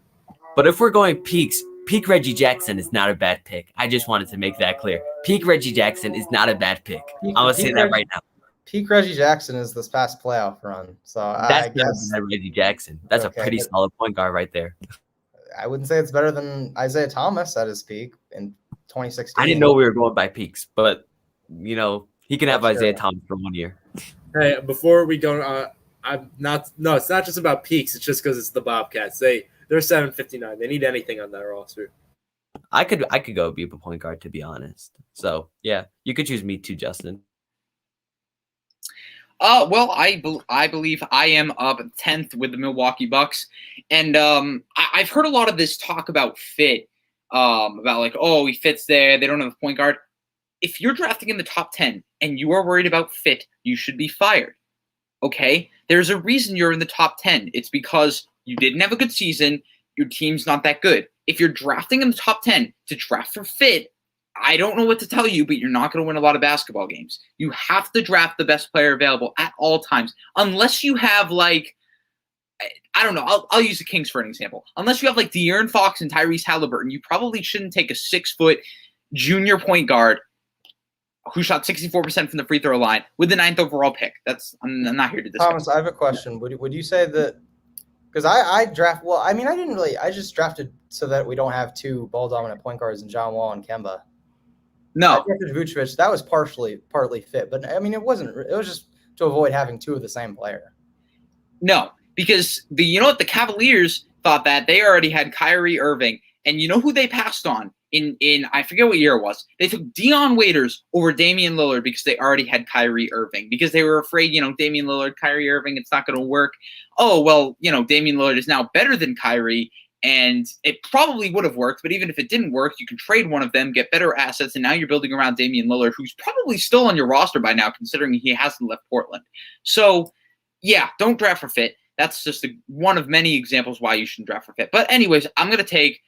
But if we're going peaks, peak Reggie Jackson is not a bad pick. I just wanted to make that clear. Peak Reggie Jackson is not a bad pick. I'm going to say that right now. Peak Reggie Jackson is this past playoff run. So That's I guess Reggie Jackson. That's a pretty solid point guard right there. I wouldn't say it's better than Isaiah Thomas at his peak in 2016. I didn't know we were going by peaks, but, you know, he can have Isaiah Thomas for 1 year. Hey, before we go, it's not just about peaks. It's just because it's the Bobcats. They're 7-59. They need anything on that roster. I could go be a point guard, to be honest. So, yeah, you could choose me too, Justin. Well, I believe I am up 10th with the Milwaukee Bucks. And I've heard a lot of this talk about fit, about like, oh, he fits there. They don't have a point guard. If you're drafting in the top 10 and you are worried about fit, you should be fired. Okay? There's a reason you're in the top 10. It's because you didn't have a good season. Your team's not that good. If you're drafting in the top 10 to draft for fit, I don't know what to tell you, but you're not going to win a lot of basketball games. You have to draft the best player available at all times. Unless you have, like, I don't know. I'll use the Kings for an example. Unless you have, like, De'Aaron Fox and Tyrese Halliburton, you probably shouldn't take a 6-foot junior point guard who shot 64% from the free throw line with the 9th overall pick. I'm not here to discuss. Thomas, I have a question. Would you say that? Because I draft. Well, I mean, I didn't really. I just drafted so that we don't have two ball dominant point guards in John Wall and Kemba. No, I drafted Vucevic. That was partly fit, but I mean, it wasn't. It was just to avoid having two of the same player. No, because the Cavaliers thought that they already had Kyrie Irving, and you know who they passed on in I forget what year it was. They took Dion Waiters over Damian Lillard because they already had Kyrie Irving, because they were afraid, Damian Lillard, Kyrie Irving, it's not going to work. Oh, well, Damian Lillard is now better than Kyrie, and it probably would have worked, but even if it didn't work, you can trade one of them, get better assets, and now you're building around Damian Lillard, who's probably still on your roster by now, considering he hasn't left Portland. So, yeah, don't draft for fit. That's just one of many examples why you shouldn't draft for fit. But anyways, I'm going to take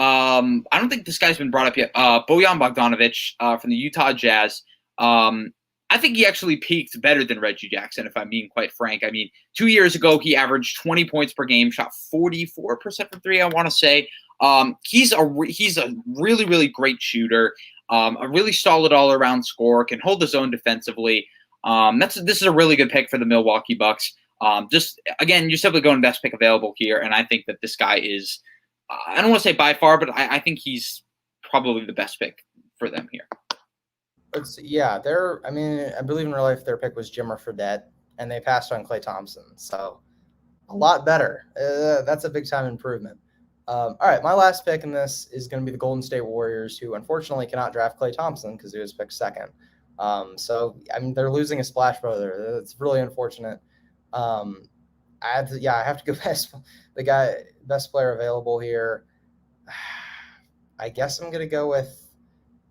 I don't think this guy's been brought up yet. Bojan Bogdanovic from the Utah Jazz. I think he actually peaked better than Reggie Jackson, if I'm being quite frank. I mean, 2 years ago, he averaged 20 points per game, shot 44% from three, I want to say. He's a really, really great shooter, a really solid all-around scorer, can hold his own defensively. This is a really good pick for the Milwaukee Bucks. You're simply going best pick available here, and I think that this guy is I don't want to say by far, but I think he's probably the best pick for them here. I believe in real life their pick was Jimmer Fredette, and they passed on Klay Thompson. So a lot better. That's a big time improvement. All right, my last pick in this is going to be the Golden State Warriors, who unfortunately cannot draft Klay Thompson because he was picked second. They're losing a splash brother. It's really unfortunate. I have to go best player available here. I guess I'm going to go with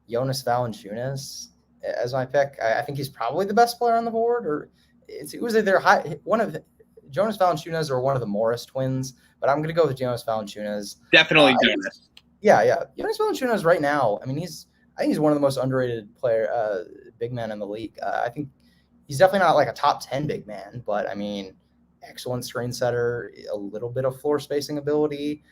Jonas Valanciunas as my pick. I think he's probably the best player on the board, or it was either one of Jonas Valanciunas or one of the Morris twins, but I'm going to go with Jonas Valanciunas. Definitely Jonas. Yeah. Jonas Valanciunas right now, I think he's one of the most underrated big men in the league. I think he's definitely not like a top 10 big man, but excellent screen setter, a little bit of floor spacing ability.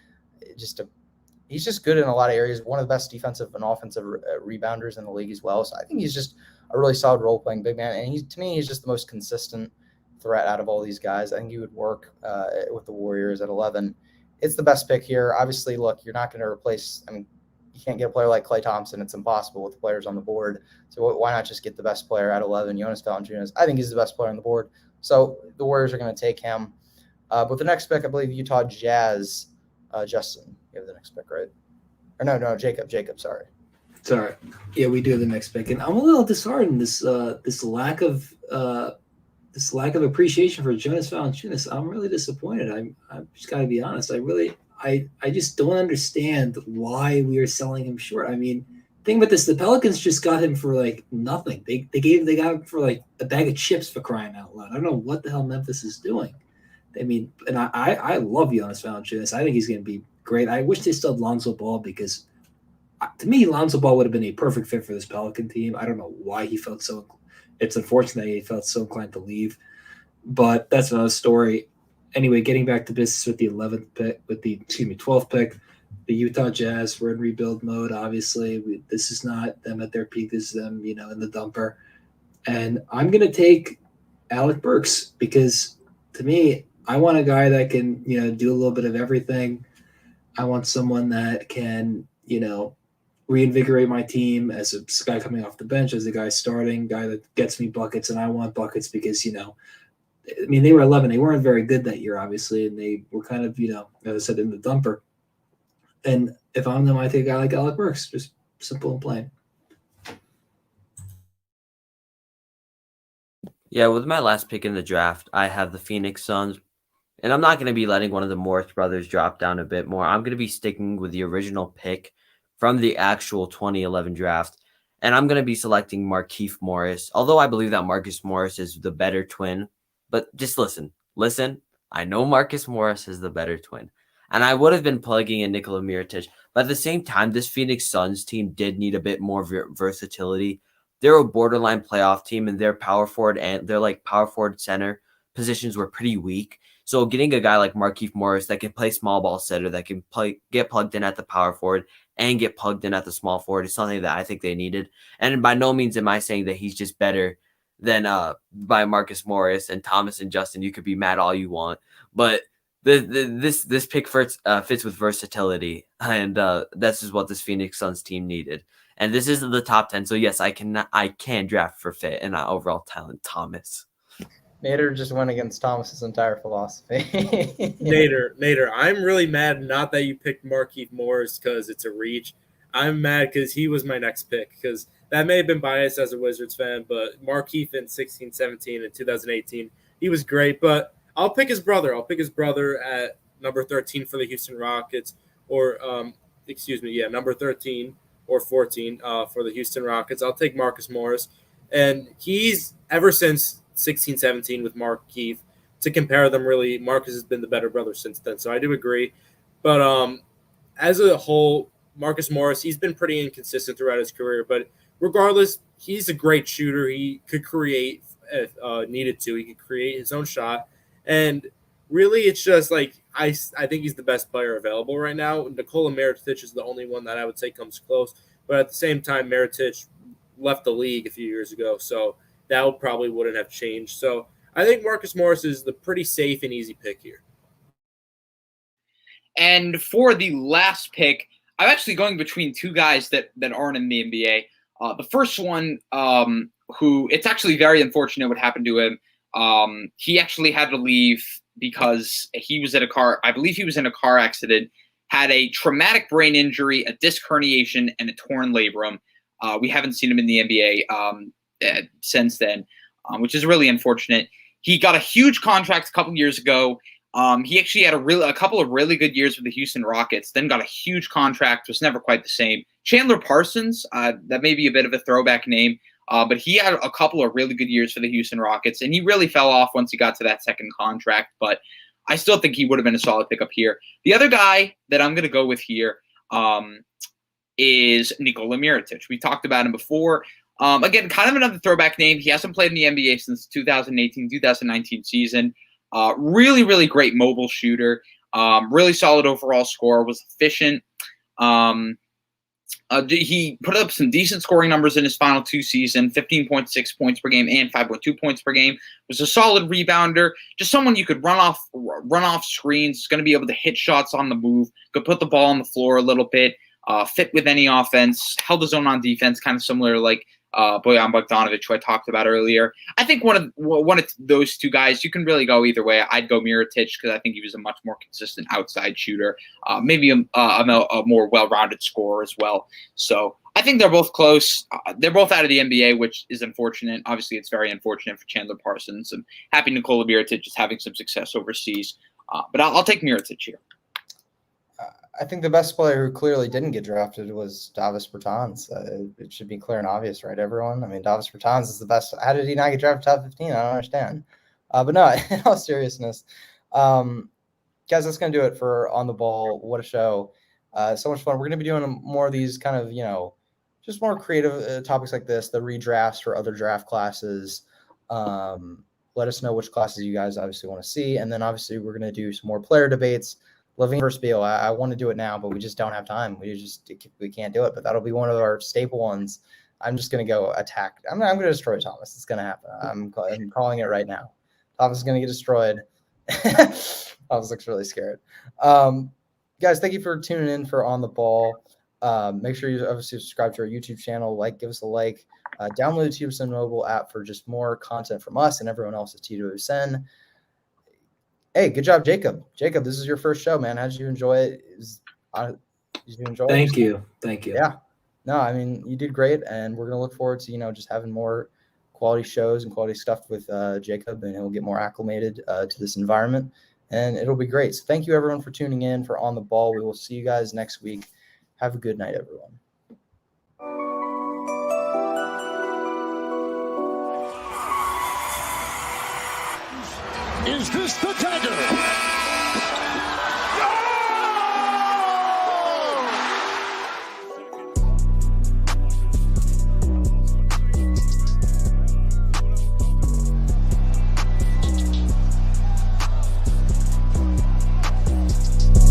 He's just good in a lot of areas. One of the best defensive and offensive rebounders in the league as well. So I think he's just a really solid role playing big man. And to me, he's just the most consistent threat out of all these guys. I think he would work with the Warriors at 11. It's the best pick here. Obviously, look, you're not going to replace. You can't get a player like Klay Thompson. It's impossible with the players on the board. So why not just get the best player at 11, Jonas Valanciunas? I think he's the best player on the board. So the Warriors are going to take him. But the next pick, I believe, Utah Jazz. Justin, you have the next pick, right? Or no, Jacob, sorry. Sorry. Yeah, we do have the next pick. And I'm a little disheartened, this lack of appreciation for Jonas Valanciunas. I'm really disappointed. I'm just got to be honest. I just don't understand why we are selling him short. Think about this. The Pelicans just got him for like nothing. They got him for like a bag of chips, for crying out loud. I don't know what the hell Memphis is doing. And I love Jonas Valanciunas. I think he's going to be great. I wish they still had Lonzo Ball, because to me, Lonzo Ball would have been a perfect fit for this Pelican team. I don't know why he felt so. It's unfortunate he felt so inclined to leave, but that's another story. Anyway, getting back to business with the 12th pick. The Utah Jazz were in rebuild mode, obviously. This is not them at their peak. This is them, in the dumper. And I'm going to take Alec Burks, because to me, I want a guy that can, do a little bit of everything. I want someone that can, reinvigorate my team as a guy coming off the bench, as a guy starting, guy that gets me buckets. And I want buckets because, they were 11. They weren't very good that year, obviously. And they were kind of, as I said, in the dumper. And if I'm them, I take a guy like Alec Burks, just simple and plain. Yeah, with my last pick in the draft, I have the Phoenix Suns. And I'm not going to be letting one of the Morris brothers drop down a bit more. I'm going to be sticking with the original pick from the actual 2011 draft. And I'm going to be selecting Markieff Morris. Although I believe that Marcus Morris is the better twin. But just listen. I know Marcus Morris is the better twin. And I would have been plugging in Nikola Miratich. But at the same time, this Phoenix Suns team did need a bit more versatility. They're a borderline playoff team, and their power forward and their power forward center positions were pretty weak. So getting a guy like Markieff Morris that can play small ball center, that can get plugged in at the power forward and get plugged in at the small forward is something that I think they needed. And by no means am I saying that he's just better than by Marcus Morris and Thomas and Justin. You could be mad all you want, but this pick fits with versatility, and this is what this Phoenix Suns team needed. And this isn't the top 10, so yes, I can draft for fit and overall talent Thomas. Nader just went against Thomas's entire philosophy. Nader, I'm really mad not that you picked Markieff Morris because it's a reach. I'm mad because he was my next pick, because that may have been biased as a Wizards fan, but Markieff in 16, 17, and 2018, he was great. But I'll pick his brother. I'll pick his brother at number 13 for the Houston Rockets, or number 13 or 14 for the Houston Rockets. I'll take Marcus Morris. And he's, ever since 16-17 with Markieff, to compare them, really, Marcus has been the better brother since then. So I do agree. But as a whole, Marcus Morris, he's been pretty inconsistent throughout his career. But regardless, he's a great shooter. He could create if needed to. He could create his own shot. And really, it's just like I think he's the best player available right now. Nikola Miratich is the only one that I would say comes close. But at the same time, Miratich left the league a few years ago, so that probably wouldn't have changed. So I think Marcus Morris is the pretty safe and easy pick here. And for the last pick, I'm actually going between two guys that aren't in the NBA. The first one, who it's actually very unfortunate what happened to him. He actually had to leave because he was I believe he was in a car accident, had a traumatic brain injury, a disc herniation, and a torn labrum. We haven't seen him in the NBA since then, which is really unfortunate. He got a huge contract a couple years ago. He actually had a couple of really good years with the Houston Rockets, then got a huge contract, was never quite the same. Chandler Parsons, that may be a bit of a throwback name, but he had a couple of really good years for the Houston Rockets, and he really fell off once he got to that second contract, but I still think he would have been a solid pickup here. The other guy that I'm going to go with here is Nikola Miratich. We talked about him before. Again, kind of another throwback name. He hasn't played in the NBA since 2018-2019 season. Really, really great mobile shooter. Really solid overall scorer. Was efficient. He put up some decent scoring numbers in his final two seasons, 15.6 points per game and 5.2 points per game. Was a solid rebounder, just someone you could run off screens. Going to be able to hit shots on the move. Could put the ball on the floor a little bit. Fit with any offense. Held his own on defense, kind of similar like Bojan Bogdanovic, who I talked about earlier. I think one of those two guys, you can really go either way. I'd go Miratich because I think he was a much more consistent outside shooter, maybe a more well-rounded scorer as well. So I think they're both close. They're both out of the NBA, which is unfortunate. Obviously, it's very unfortunate for Chandler Parsons. I'm happy Nikola Miratich is having some success overseas. But I'll take Miratich here. I think the best player who clearly didn't get drafted was Davis Bertans. It should be clear and obvious, right, everyone? I mean, Davis Bertans is the best. How did he not get drafted top 15? I don't understand. But no, in all seriousness, guys, that's going to do it for On the Ball. What a show. So much fun. We're going to be doing more of these kind of, just more creative topics like this, the redrafts for other draft classes. Let us know which classes you guys obviously want to see. And then obviously we're going to do some more player debates. Levine versus Beal. I want to do it now, but we just don't have time. We can't do it. But that'll be one of our staple ones. I'm just going to go attack. I'm going to destroy Thomas. It's going to happen. I'm calling it right now. Thomas is going to get destroyed. Thomas looks really scared. Guys, thank you for tuning in for On the Ball. Make sure you obviously subscribe to our YouTube channel. Give us a like. Download the TWSN mobile app for just more content from us and everyone else at TWSN. Hey, good job, Jacob. Jacob, this is your first show, man. How did you enjoy it? Did you enjoy it? Thank you. Yeah. No, I mean, you did great, and we're going to look forward to, just having more quality shows and quality stuff with Jacob, and he'll get more acclimated to this environment, and it'll be great. So thank you, everyone, for tuning in for On the Ball. We will see you guys next week. Have a good night, everyone. Is this the dagger?